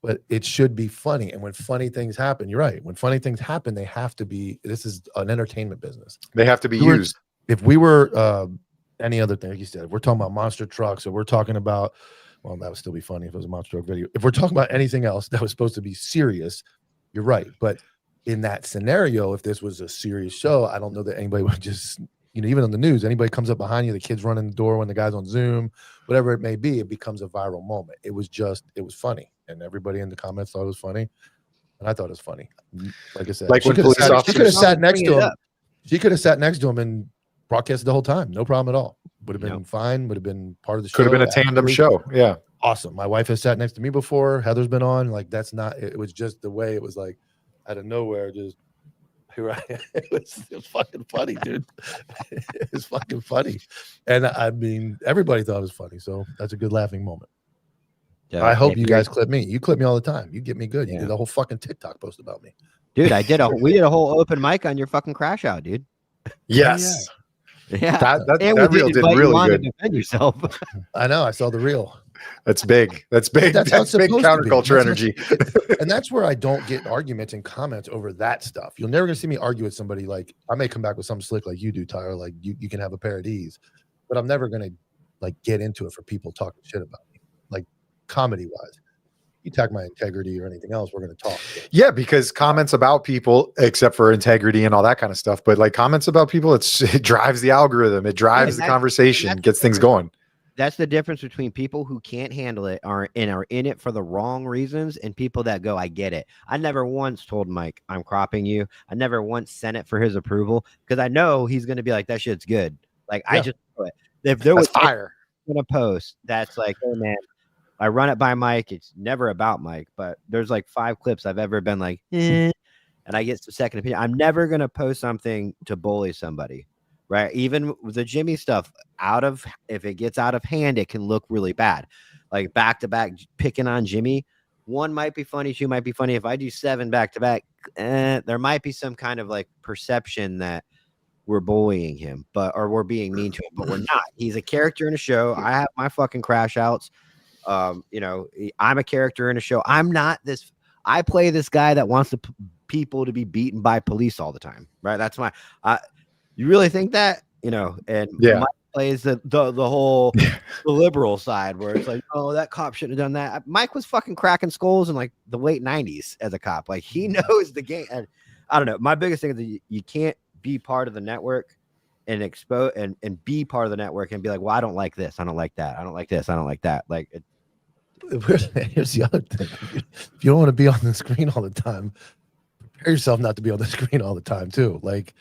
But it should be funny. And when funny things happen, you're right. When funny things happen, they have to be. This is an entertainment business. They have to be used. If we were any other thing, like you said, if we're talking about monster trucks, or we're talking about, well, that would still be funny if it was a monster truck video. If we're talking about anything else that was supposed to be serious, you're right. But in that scenario, if this was a serious show, I don't know that anybody would just, even on the news, anybody comes up behind you, the kid's running the door when the guy's on Zoom, whatever it may be, it becomes a viral moment. It was funny. And everybody in the comments thought it was funny. And I thought it was funny. Like I said, like she could have sat next to him. She could have sat next to him and broadcasted the whole time. No problem at all. Would have been fine. Would have been part of the show. Could have been a tandem show. Yeah. Awesome. My wife has sat next to me before. Heather's been on. Like, that's not, it was just the way it was, like out of nowhere, just here I am. It was fucking funny, dude. It was fucking funny. And I mean, everybody thought it was funny. So that's a good laughing moment. Yeah, I hope you guys clip me. You clip me all the time. You get me good. You did a whole fucking TikTok post about me. Dude, we did a whole open mic on your fucking crash out, dude. Yes. Yeah. That reel did really good. To defend yourself. I know. I saw the reel. That's big. That's big. That's big counterculture energy. And that's where I don't get arguments and comments over that stuff. You're never gonna see me argue with somebody. Like, I may come back with something slick like you do, Tyler. Like you can have a pair of these, but I'm never gonna like get into it for people talking shit about me. Like, comedy wise, you attack my integrity or anything else, we're gonna talk. Yeah, because comments about people, except for integrity and all that kind of stuff, but like comments about people, it drives the algorithm, it drives the conversation, gets things going. That's the difference between people who can't handle it are in it for the wrong reasons and people that go, I get it. I never once told Mike, I'm cropping you. I never once sent it for his approval because I know he's going to be like, that shit's good. Like, I just know it. If there was fire in a post that's like, oh man, I run it by Mike. It's never about Mike, but there's like 5 clips I've ever been like, and I get some second opinion. I'm never going to post something to bully somebody. Right. Even with the Jimmy stuff, if it gets out of hand, it can look really bad. Like back to back picking on Jimmy. 1 might be funny, 2 might be funny. If I do 7 back to back, there might be some kind of like perception that we're bullying him, or we're being mean to him, but we're not. He's a character in a show. I have my fucking crash outs. I'm a character in a show. I'm not this. I play this guy that wants people to be beaten by police all the time. Right. That's my. You really think that, and Mike plays the whole the liberal side where it's like, oh, that cop shouldn't have done that. Mike was fucking cracking skulls in like the late 90s as a cop. Like, he knows the game. And I don't know. My biggest thing is that you can't be part of the network and expose and be part of the network and be like, well, I don't like this. I don't like that. I don't like this. I don't like that. Like, here's the other thing. If you don't want to be on the screen all the time, prepare yourself not to be on the screen all the time too. Like,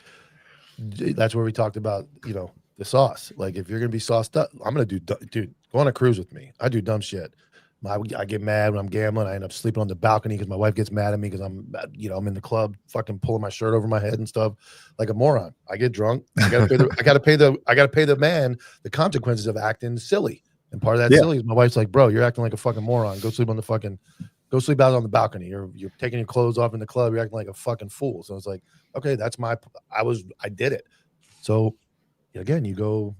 that's where we talked about, the sauce. Like if you're gonna be sauced up, I'm gonna do, dude. Go on a cruise with me. I do dumb shit. I get mad when I'm gambling. I end up sleeping on the balcony because my wife gets mad at me because I'm in the club, fucking pulling my shirt over my head and stuff, like a moron. I get drunk. I gotta pay the man the consequences of acting silly. And part of that silly is my wife's like, bro, you're acting like a fucking moron. Go sleep out on the balcony. You're taking your clothes off in the club. You're acting like a fucking fool. So it's like, okay, I did it. So again, you go.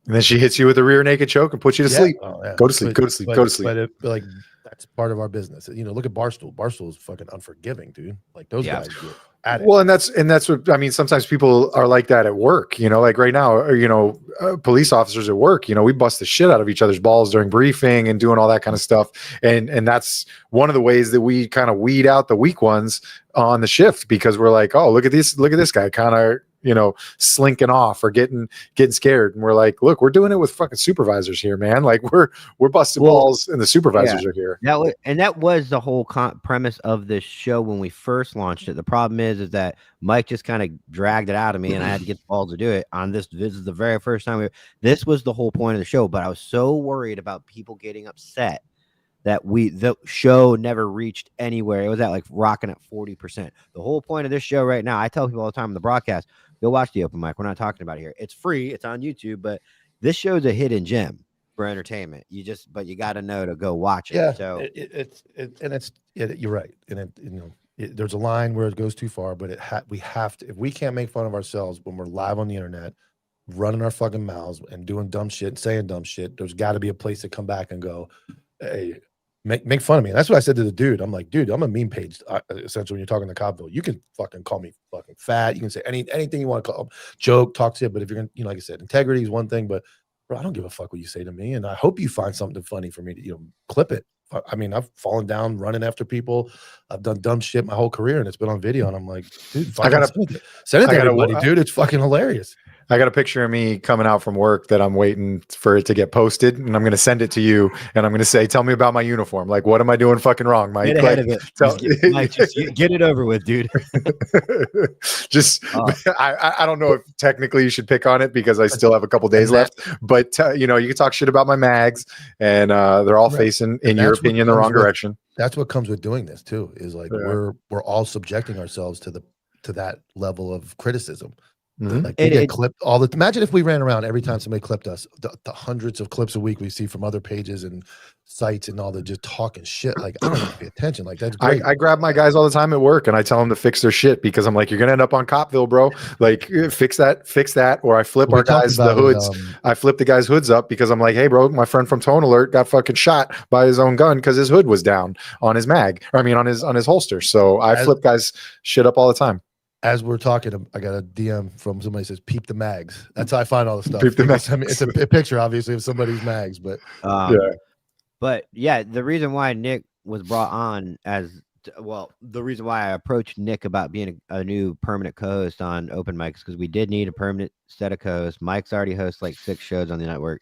And then she hits you with a rear naked choke and puts you to sleep. Oh, yeah. Go to sleep. Go to sleep. Go to sleep. But like that's part of our business. Look at Barstool. Barstool is fucking unforgiving, dude. Like those guys get at it. Well, and that's what I mean. Sometimes people are like that at work. Like right now, police officers at work. We bust the shit out of each other's balls during briefing and doing all that kind of stuff. And that's one of the ways that we kind of weed out the weak ones on the shift, because we're like, oh, look at this guy, kind of slinking off or getting scared, and we're like, look, we're doing it with fucking supervisors here, man. Like we're busting balls and the supervisors are here. That was the whole premise of this show when we first launched it. The problem is that Mike just kind of dragged it out of me and I had to get the balls to do it on this. This is the very first time this was the whole point of the show, but I was so worried about people getting upset that the show never reached anywhere. It was at like rocking at 40%. The whole point of this show right now, I tell people all the time in the broadcast, go watch the open mic. We're not talking about it here. It's free. It's on YouTube, but this show's a hidden gem for entertainment. But you got to know to go watch it. Yeah. So you're right. And there's a line where it goes too far, but we have to, if we can't make fun of ourselves when we're live on the internet, running our fucking mouths and doing dumb shit and saying dumb shit, there's got to be a place to come back and go, hey, make fun of me. And that's what I said to the dude. I'm like, dude, I'm a meme page. Essentially, when you're talking to Cobbville, you can fucking call me fucking fat. You can say anything you want to call, joke, talk to it. But if you're gonna, like I said, integrity is one thing. But bro, I don't give a fuck what you say to me. And I hope you find something funny for me to clip it. I mean, I've fallen down running after people. I've done dumb shit my whole career, and it's been on video. And I'm like, dude, send it to everybody, dude. It's fucking hilarious. I got a picture of me coming out from work that I'm waiting for it to get posted, and I'm going to send it to you, and I'm going to say, tell me about my uniform. Like, what am I doing fucking wrong, Mike? Get ahead of it. Mike, just get it over with, dude. I don't know if technically you should pick on it because I still have a couple days left, but you can talk shit about my mags, and they're all facing, in your opinion, the wrong direction. That's what comes with doing this too, is like we're all subjecting ourselves to that level of criticism. Mm-hmm. Like we get clipped all the. Imagine if we ran around every time somebody clipped us. The hundreds of clips a week we see from other pages and sites and all the just talking shit. Like I don't even pay attention. Like that's great. I grab my guys all the time at work and I tell them to fix their shit because I'm like, you're gonna end up on Coppville, bro. Like fix that, or I flip our guys the hoods. I flip the guys' hoods up because I'm like, hey, bro, my friend from Tone Alert got fucking shot by his own gun because his hood was down on his mag. Or I mean, on his holster. So I flip guys' shit up all the time. As we're talking, I got a DM from somebody who says, peep the mags. That's how I find all the stuff. Peep the mags. I mean, it's a picture, obviously, of somebody's mags, but But yeah, the reason why Nick was brought on the reason why I approached Nick about being a new permanent co-host on Open Mic is because we did need a permanent set of co-hosts. Mike's already hosts like 6 shows on the network.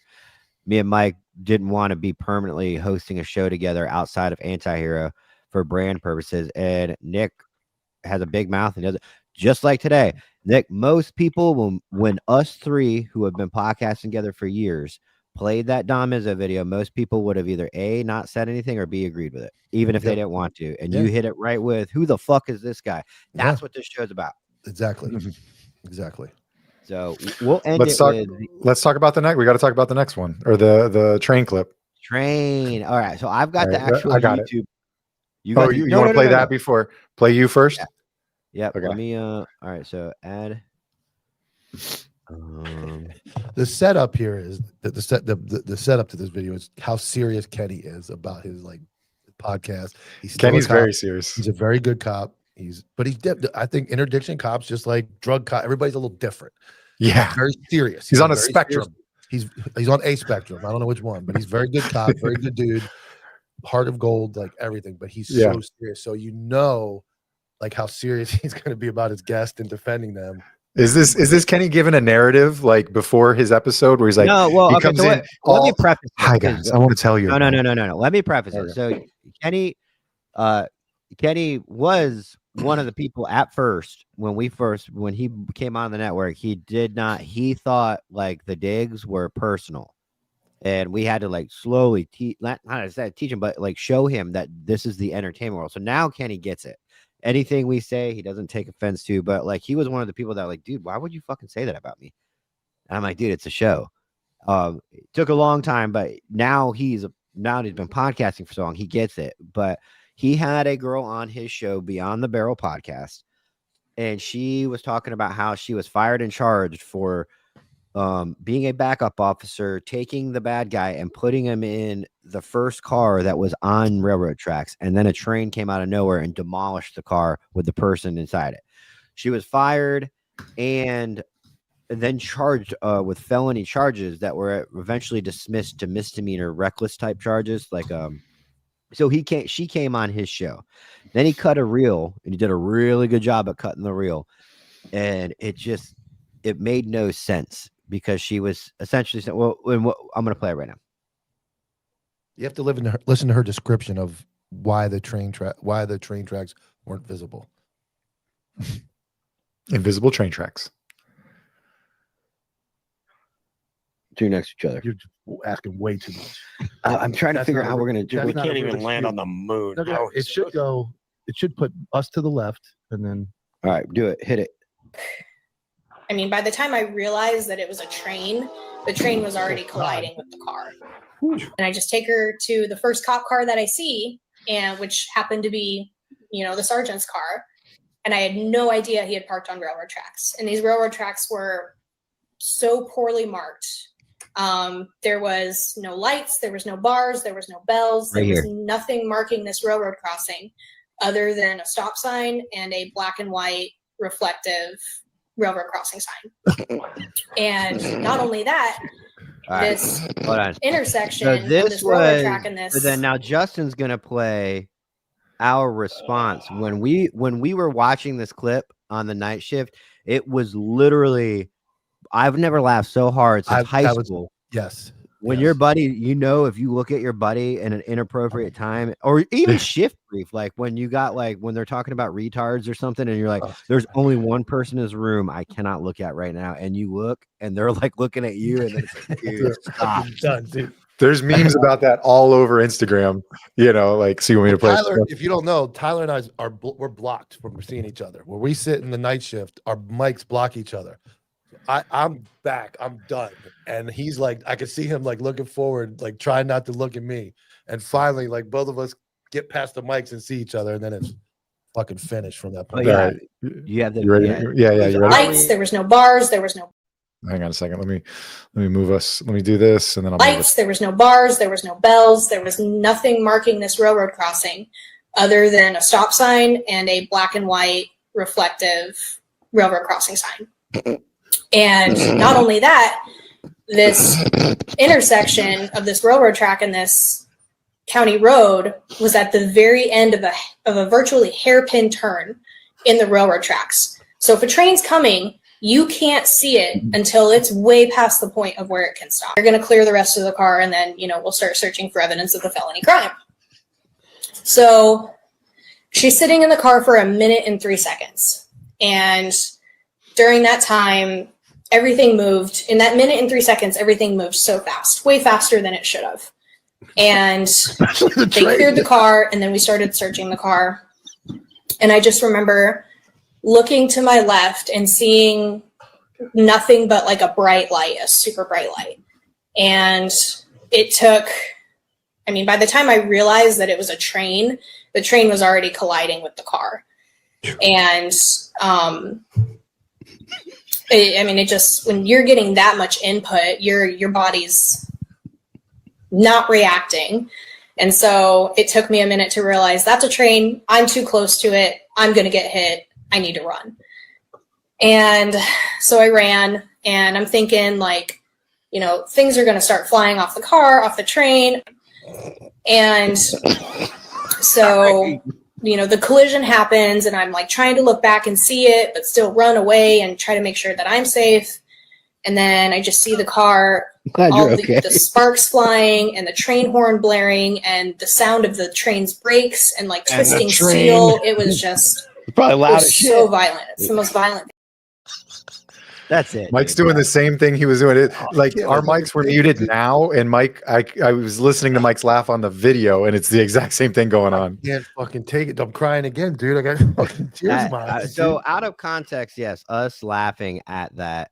Me and Mike didn't want to be permanently hosting a show together outside of Antihero for brand purposes. And Nick has a big mouth and does it. Just like today, Nick, most people, when us 3 who have been podcasting together for years played that Dom Izzo video, most people would have either A, not said anything, or B, agreed with it, even if they didn't want to. And you hit it right with, who the fuck is this guy? That's what this show's about. Exactly. Exactly. So we'll end Let's talk about the next. We got to talk about the next one, or the train clip. Train. All right. So I've got the actual I got YouTube. It. You want to play that before? Play you first? Yeah. Yep. Okay. Let me all right, so add the setup here is that the setup to this video is how serious Kenny is about his podcast. Kenny's very serious. He's a very good cop. I think interdiction cops, just like drug cop, everybody's a little different. Yeah. Very serious. He's on a spectrum. He's on a spectrum. I don't know which one, but he's very good cop, very good dude, heart of gold, like everything. But he's so serious. So like how serious he's going to be about his guest and defending them. Is this Kenny giving a narrative like before his episode where he's like, no, well, he okay, comes so in, let me preface. Hi guys, I want to tell you. No. Let me preface it. So Kenny was one of the people at first when he came on the network, he thought like the digs were personal, and we had to like slowly teach him, but like show him that this is the entertainment world. So now Kenny gets it. Anything we say, he doesn't take offense to, but like he was one of the people that like, dude, why would you fucking say that about me? And I'm like, dude, it's a show. It took a long time, but now he's been podcasting for so long, he gets it. But he had a girl on his show, Beyond the Barrel podcast, and she was talking about how she was fired and charged for being a backup officer, taking the bad guy and putting him in the first car that was on railroad tracks. And then a train came out of nowhere and demolished the car with the person inside it. She was fired and then charged with felony charges that were eventually dismissed to misdemeanor reckless type charges. Like, so she came on his show. Then he cut a reel, and he did a really good job at cutting the reel. And it made no sense because she was essentially saying, well, I'm going to play it right now. You have to listen to her description of why the train tracks weren't visible. Invisible train tracks. Two next to each other. You're asking way too much. I'm trying to figure out how we're going to do We it. can't even land on the moon. No, it should go. It should put us to the left, and then. All right, do it. Hit it. I mean, by the time I realized that it was a train, the train was already colliding with the car. And I just take her to the first cop car that I see, and which happened to be, the sergeant's car. And I had no idea he had parked on railroad tracks. And these railroad tracks were so poorly marked. There was no lights, there was no bars, there was no bells, there was nothing marking this railroad crossing other than a stop sign and a black and white reflective railroad crossing sign. And not only that, this intersection of this railroad track and this. So then now Justin's gonna play our response when we were watching this clip on the night shift. It was literally, I've never laughed so hard since high school. Yes. When your buddy, if you look at your buddy in an inappropriate time, or even shift brief, like when you got when they're talking about retards or something, and you're like, there's only one person in this room I cannot look at right now, and you look, and they're like looking at you, and then it's like, dude, stop. Done, dude. There's memes about that all over Instagram. So you want me to play? Tyler, if you don't know, Tyler and I we're blocked from seeing each other. Where we sit in the night shift, our mics block each other. I'm back. I'm done. And he's like, I could see him looking forward, trying not to look at me. And finally, both of us get past the mics and see each other, and then it's fucking finished from that point. Yeah, you have the you ready? Yeah, you ready? Lights, there was no bars, there was no. Hang on a second. Let me move us. Let me do this, and then I'll lights. There was no bars, there was no bells, there was nothing marking this railroad crossing other than a stop sign and a black and white reflective railroad crossing sign. And not only that, this intersection of this railroad track and this county road was at the very end of a virtually hairpin turn in the railroad tracks. So if a train's coming, you can't see it until it's way past the point of where it can stop. You're going to clear the rest of the car, and then, we'll start searching for evidence of the felony crime. So she's sitting in the car for 1 minute and 3 seconds. And during that time, everything moved. In that 1 minute and 3 seconds, everything moved so fast, way faster than it should have. And they cleared the car, and then we started searching the car. And I just remember looking to my left and seeing nothing but a bright light, a super bright light. And it took, by the time I realized that it was a train, the train was already colliding with the car. And, it just, when you're getting that much input, your body's not reacting. And so it took me a minute to realize that's a train. I'm too close to it. I'm going to get hit. I need to run. And so I ran, and I'm thinking things are going to start flying off the car, off the train. And so, the collision happens, and I'm trying to look back and see it, but still run away and try to make sure that I'm safe. And then I just see the car, the sparks flying and the train horn blaring and the sound of the train's brakes and twisting steel. It was just Probably It loud was as so shit. violent. It's the most violent. That's it. Mike's dude. doing the same thing he was doing. It like Yeah, our like, mics were muted now, and Mike, I was listening to Mike's laugh on the video, and it's the exact same thing going on. Can't fucking take it. I'm crying again, dude. I got fucking tears in my eyes. So dude. out of context, yes, us laughing at that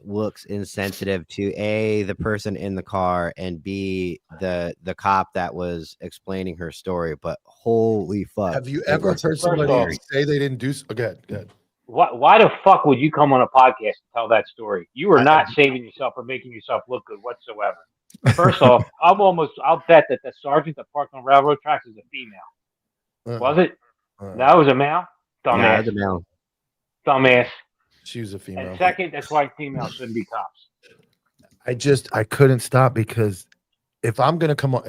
looks insensitive to A, the person in the car, and B, the cop that was explaining her story. But holy fuck. Have you it ever was heard somebody off- say they didn't do? Good. Why the fuck would you come on a podcast and tell that story? You are not saving yourself or making yourself look good whatsoever. First off, I'll bet that the sergeant that parked on railroad tracks is a female. Was it? No, it was a male. Nah, Dumbass. the male. Dumbass. She was a female. And second, that's why females shouldn't be cops. I couldn't stop because if I'm gonna come on,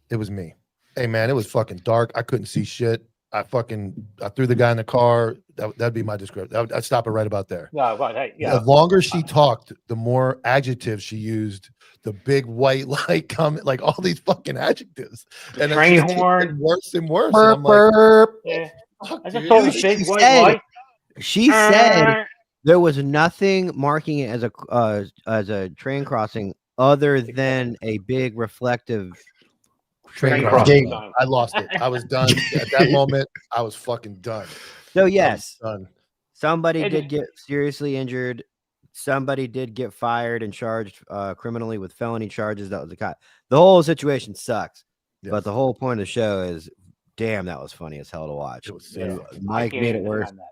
it was me. Hey man, it was fucking dark. I couldn't see shit. I threw the guy in the car. That'd be my description. I'd stop it right about there. No, but hey, yeah. The longer she talked, the more adjectives she used. The big white light comment, like all these fucking adjectives, and it's train just getting horn. worse and worse. And I'm like, Yeah. fuck, I just dude. saw the She big white said- light. She said there was nothing marking it as a train crossing other than a big reflective Train Train crossing. crossing. I lost it. I was done at that moment. I was fucking done. So yes, Done. somebody It did is- get seriously injured. Somebody did get fired and charged criminally with felony charges. That was a cop. The whole situation sucks. But Yes. the whole point of the show is, damn, that was funny as hell to watch. It was And sick. Mike can't made it even worse. defend that.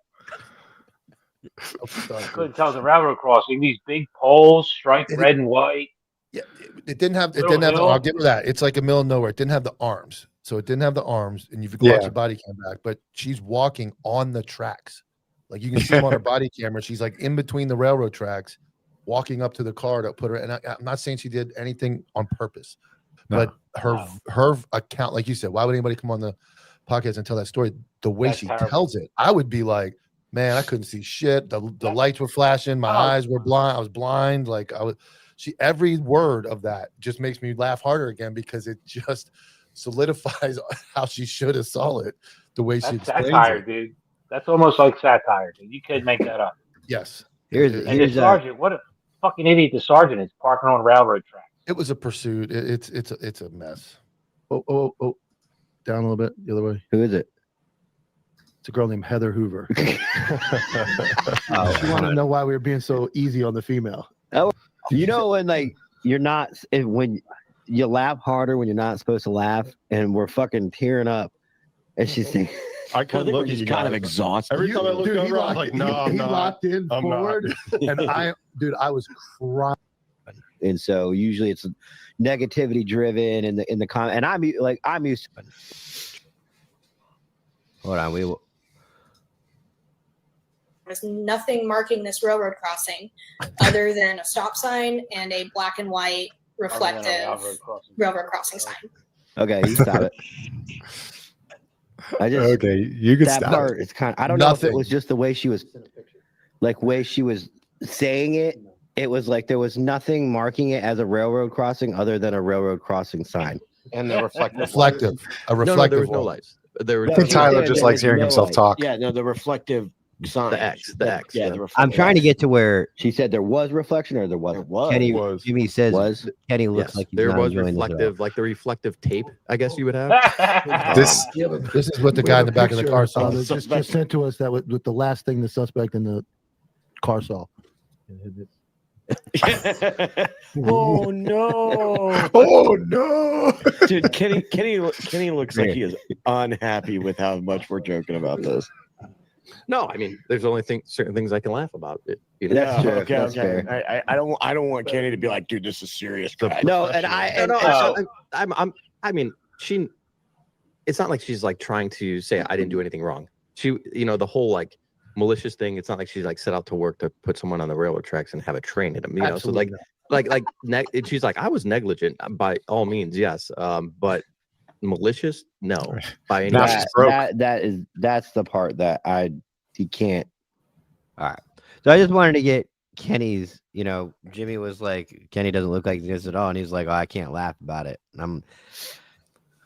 I couldn't tell the railroad crossing. These big poles striped It- red and white. Yeah, it didn't have. It Little didn't have. hill. I'll give her that. It's like a middle of nowhere. It didn't have the arms, so it didn't have the arms, and you could watch Yeah. the body cam back. But she's walking on the tracks, like you can see them on her body camera. She's like in between the railroad tracks, walking up to the car to put her. And I'm not saying she did anything on purpose, No. but her account, like you said, why would anybody come on the podcast and tell that story? The way That's she terrible. tells it, I would be like, man, I couldn't see shit. The lights were flashing, my Oh. eyes were blind. I was blind. Like I was. Every word of that just makes me laugh harder again because it just solidifies how she should have saw it the way she That's explains satire, it. dude. That's almost like satire, dude. You couldn't make that up. Yes, Here's And the here's sergeant, what a fucking idiot the sergeant is parking on railroad tracks. it was a pursuit. It's a mess. Oh, down a little bit the other way. who is it? It's a girl named Heather Hoover. Oh, She wanted to know why we were being so easy on the female. you know when like you're not when you laugh harder when you're not supposed to laugh, and we're fucking tearing up, and she's saying, I couldn't look at you kind of guys. exhausted. Every time I look Dude, over, he I'm locked- like, no, I'm he not. locked in I'm not. forward, and I was crying. and so usually it's negativity driven in the comment, and I'm used to. Hold on, we will. There's nothing marking this railroad crossing other than a stop sign and a black and white reflective railroad crossing sign. Okay, you stop it. I just Okay, you can that stop. part is kind of, I don't know if it Nothing. was just the way she was saying it. It was like there was nothing marking it as a railroad crossing other than a railroad crossing sign. And the reflective. Reflective. A No, reflective. there was no one. lights. There were I think Tyler just likes hearing himself talk. Yeah, no, the reflective sign. The X. The X. Yeah, the reflective. I'm trying to get to where she said there was reflection or there wasn't. Kenny, was. Jimmy says Was. Kenny looks Yes, like he's there not was enjoying this at all. reflective, like the reflective tape, I guess you would have. This This is what the We guy have in the a back of the picture, car saw. that just sent to us that with the last thing the suspect in the car saw. Oh no, oh no! dude! Kenny looks like he is unhappy with how much we're joking about this. No, I mean, there's only certain things I can laugh about. You know? That's true. Okay, That's okay. fair. I don't want Kenny to be like, dude, this is serious. guy." No, and I mean, she. It's not like she's like trying to say I didn't do anything wrong. She, the whole like malicious thing. It's not like she's like set out to work to put someone on the railroad tracks and have a train hit them. You know, so Absolutely she's like I was negligent by all means, yes, but malicious, no, by any Now means. she's broke. that's the part that he can't. All right, so I just wanted to get Kenny's. Jimmy was like, Kenny doesn't look like this at all, and he's like, oh, I can't laugh about it. And I'm,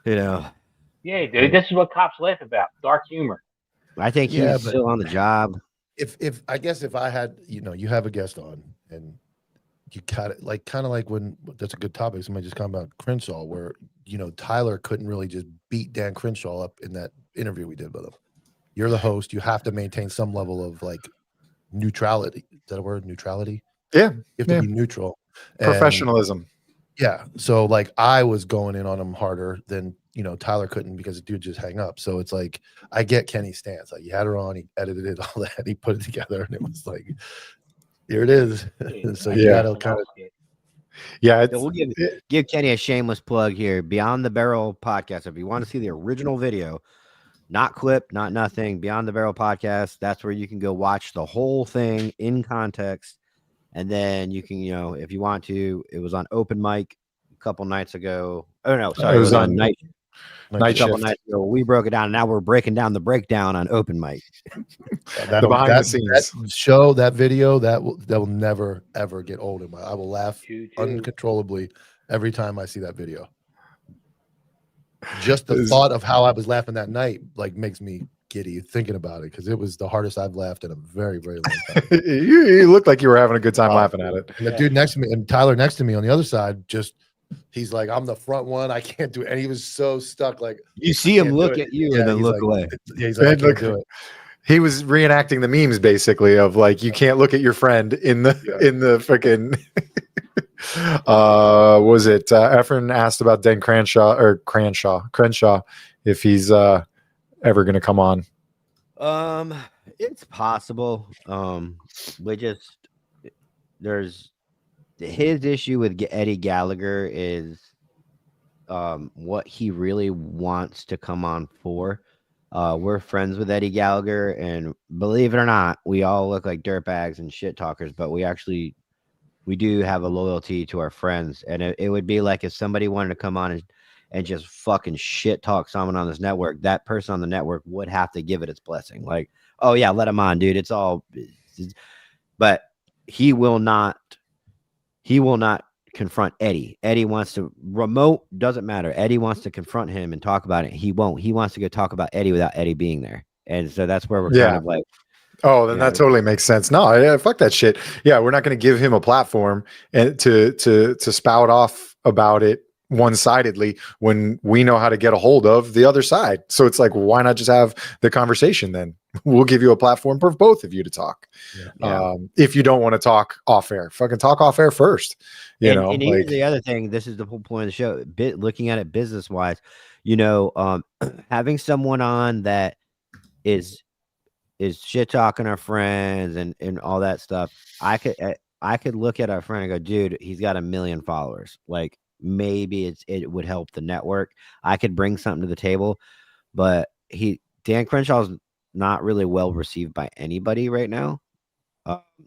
Yeah, dude, this is what cops laugh about. Dark humor. I think he's Yeah, but- still on the job. If I guess if I had, you have a guest on and you got it, like kind of like when that's a good topic. Somebody just talking about Crenshaw, where Tyler couldn't really just beat Dan Crenshaw up in that interview we did with him. You're the host. You have to maintain some level of like neutrality. Is that a word? Neutrality? Yeah. You have to be neutral. And, Professionalism. yeah. So like I was going in on him harder than Tyler couldn't because the dude just hang up. So it's like I get Kenny's stance. Like he had her on, he edited it, all that, he put it together, and it was like, here it is. So you gotta kind of So we'll give Kenny a shameless plug here. Beyond the Barrel podcast. If you want to see the original video, not clip, not nothing, Beyond the Barrel podcast, that's where you can go watch the whole thing in context. And then you can, if you want to, it was on Open Mic a couple nights ago. Oh no, sorry, It was on Night Night couple Shift. nights ago. We broke it down, and now we're breaking down the breakdown on Open Mic. The behind the scenes. that show, that video, that will never ever get old. I will laugh uncontrollably every time I see that video. Just the thought of how I was laughing that night like makes me giddy thinking about it, because it was the hardest I've laughed in a very, very long time. you looked like you were having a good time laughing at it. And the dude next to me, and Tyler next to me on the other side, he's like, I'm the front one. I can't do it. And he was so stuck. Like you see him look at you and then look away. Yeah, he's like, I can't do it. He was reenacting the memes basically of like, you can't look at your friend in the freaking was it Efren asked about Dan Crenshaw if he's ever gonna come on. It's possible. There's his issue with Eddie Gallagher is what he really wants to come on for. We're friends with Eddie Gallagher, and believe it or not, we all look like dirtbags and shit talkers, but we do have a loyalty to our friends. And it would be like if somebody wanted to come on and just fucking shit talk someone on this network, that person on the network would have to give it its blessing. Like, oh yeah, let him on, dude. But he will not confront Eddie. Eddie wants to remote, doesn't matter. Eddie wants to confront him and talk about it. He won't. He wants to go talk about Eddie without Eddie being there. And so that's where we're kind of like, oh, then that totally makes sense. No, yeah, fuck that shit. Yeah, we're not going to give him a platform and to spout off about it one-sidedly when we know how to get a hold of the other side. So it's like, why not just have the conversation then? We'll give you a platform for both of you to talk. If you don't want to talk off air, fucking talk off air first. And here's the other thing. This is the whole point of the show. Looking at it business wise, having someone on that is shit talking our friends and all that stuff. I could look at our friend and go, dude, he's got 1 million followers. Like, maybe it would help the network. I could bring something to the table, but Dan Crenshaw's not really well received by anybody right now.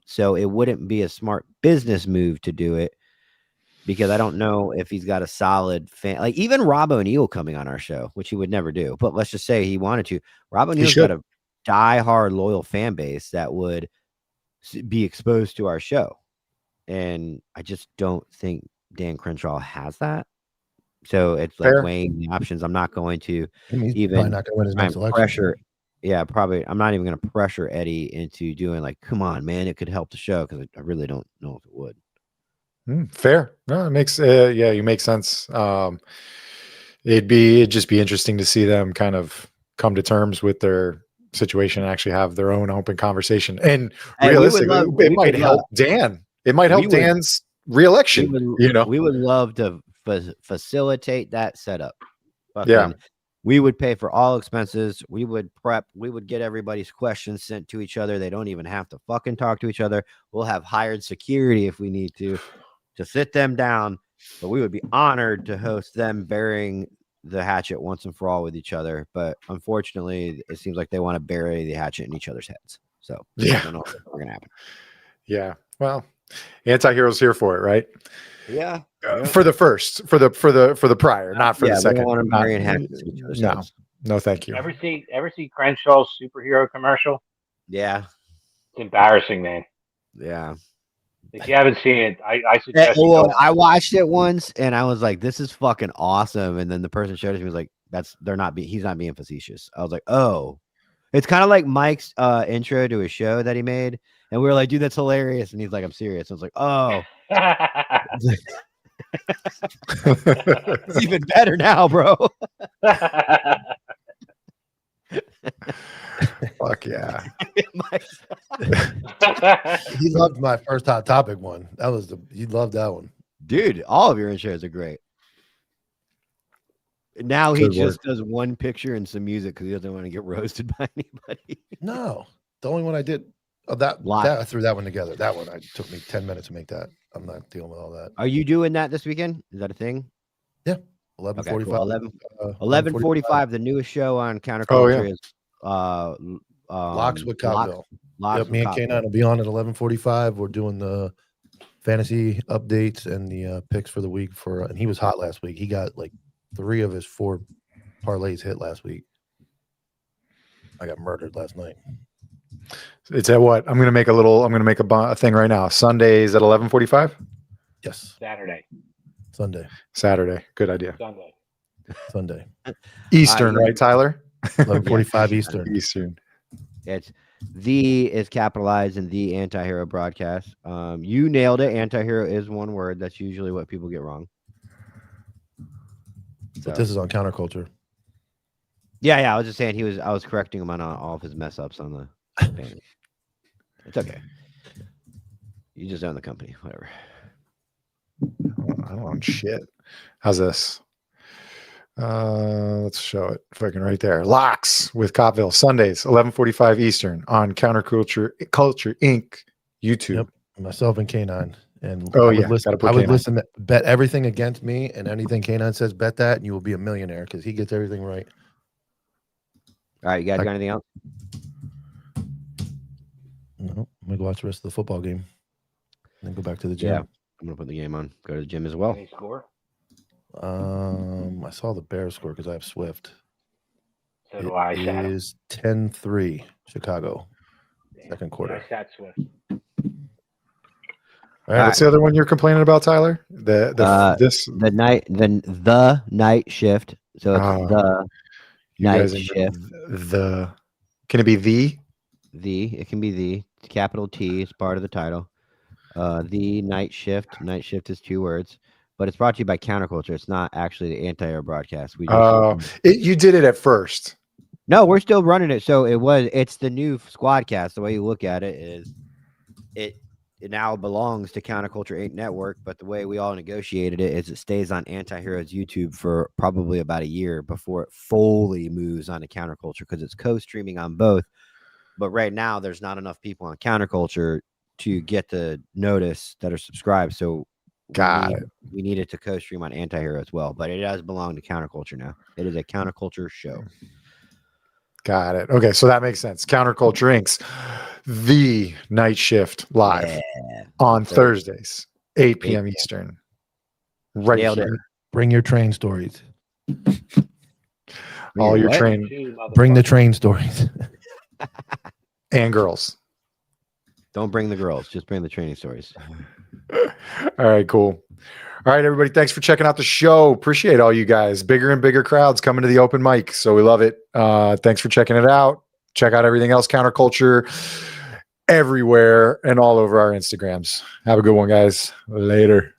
So it wouldn't be a smart business move to do it, because I don't know if he's got a solid fan. Like even Rob O'Neill coming on our show, which he would never do, but let's just say he wanted to. Rob O'Neill's got a die-hard loyal fan base that would be exposed to our show. And I just don't think Dan Crenshaw has that. So it's like weighing the options. I'm not going to even pressure. Yeah, probably. I'm not even going to pressure Eddie into doing like, come on, man, it could help the show, because I really don't know if it would. Fair. No, it makes you make sense. It'd just be interesting to see them kind of come to terms with their situation and actually have their own open conversation. And realistically, it might help Dan. It might help Dan's re-election. We would love to facilitate that setup. We would pay for all expenses. We would prep. We would get everybody's questions sent to each other. They don't even have to fucking talk to each other. We'll have hired security if we need to sit them down. But we would be honored to host them burying the hatchet once and for all with each other. But unfortunately, it seems like they want to bury the hatchet in each other's heads. So I don't know what's going to happen. Yeah. Well, anti-heroes here for it, right? Yeah. For the prior, not for the second. No, thank you. Ever see Crenshaw's superhero commercial? Yeah. It's embarrassing, man. Yeah. If you haven't seen it, I suggest. I watched it once and I was like, "This is fucking awesome." And then the person showed it to me, was like, he's not being facetious. I was like, "Oh, It's kind of like Mike's intro to a show that he made, and we were like, "Dude, that's hilarious," and he's like, "I'm serious." I was like, "Oh, it's even better now, bro." Fuck yeah. He loved my first Hot Topic one. He loved that one. Dude, all of your intros are great. Now he Good just does one picture and some music because he doesn't want to get roasted by anybody. No, the only one I did. I threw that one together. That one took me 10 minutes to make that. I'm not dealing with all that. Are you doing that this weekend? Is that a thing? Yeah, 11:45. 11:45. The newest show on Counterculture is Locks with Copville. Locks Yep, me and K9 will be on at 11:45. We're doing the fantasy updates and the picks for the week and he was hot last week. He got like 3 of his 4 parlays hit last week. I got murdered last night. It's at what? I'm going to make a thing right now. Sundays at 11:45. Yes. Saturday. Good idea. Sunday. Eastern, right, Tyler? 11:45 Eastern. It's the is capitalized in the Anti-Hero broadcast. You nailed it. Anti-Hero is one word. That's usually what people get wrong. But this is on Counterculture. Yeah. I was just saying I was correcting him on all of his mess ups on the panel. It's okay. You just own the company, whatever. I don't own shit. How's this? Let's show it if I can right there. Locks with Copville, Sundays, 11:45 Eastern on Counterculture Inc. YouTube. Yep. Myself and K9. And I would listen, bet everything against me, and anything K9 says, bet that, and you will be a millionaire because he gets everything right. All right, you guys got anything else? No, I'm gonna go watch the rest of the football game, and then go back to the gym. Yeah, I'm gonna put the game on. Go to the gym as well. Any score? I saw the Bears score because I have Swift. So do I. It is 10-3 Chicago. Second quarter. I sat Swift. All right, what's the other one you're complaining about, Tyler? The night shift. So it's the night shift. Can it be the? It can be the capital T is part of the title. The night shift. Night shift is 2 words, but it's brought to you by Counterculture. It's not actually the Anti-Hero broadcast. You did it at first. No, we're still running it. So it's the new Squadcast. The way you look at it is it now belongs to Counterculture 8 Network, but the way we all negotiated it is it stays on Anti-Hero's YouTube for probably about a year before it fully moves on to Counterculture because it's co-streaming on both. But right now, there's not enough people on Counterculture to get the notice that are subscribed. So we need it to co-stream on Anti-Hero as well. But it does belong to Counterculture now. It is a Counterculture show. Got it. Okay, so that makes sense. Counterculture Inc.'s The Night Shift live on Thursdays, 8 p.m. Eastern. Right here. Bring your train stories. All your train. Bring the train stories. And girls. Don't bring the girls. Just bring the training stories. All right, cool. All right, everybody. Thanks for checking out the show. Appreciate all you guys. Bigger and bigger crowds coming to the open mic. So we love it. Thanks for checking it out. Check out everything else, Counterculture, everywhere and all over our Instagrams. Have a good one, guys. Later.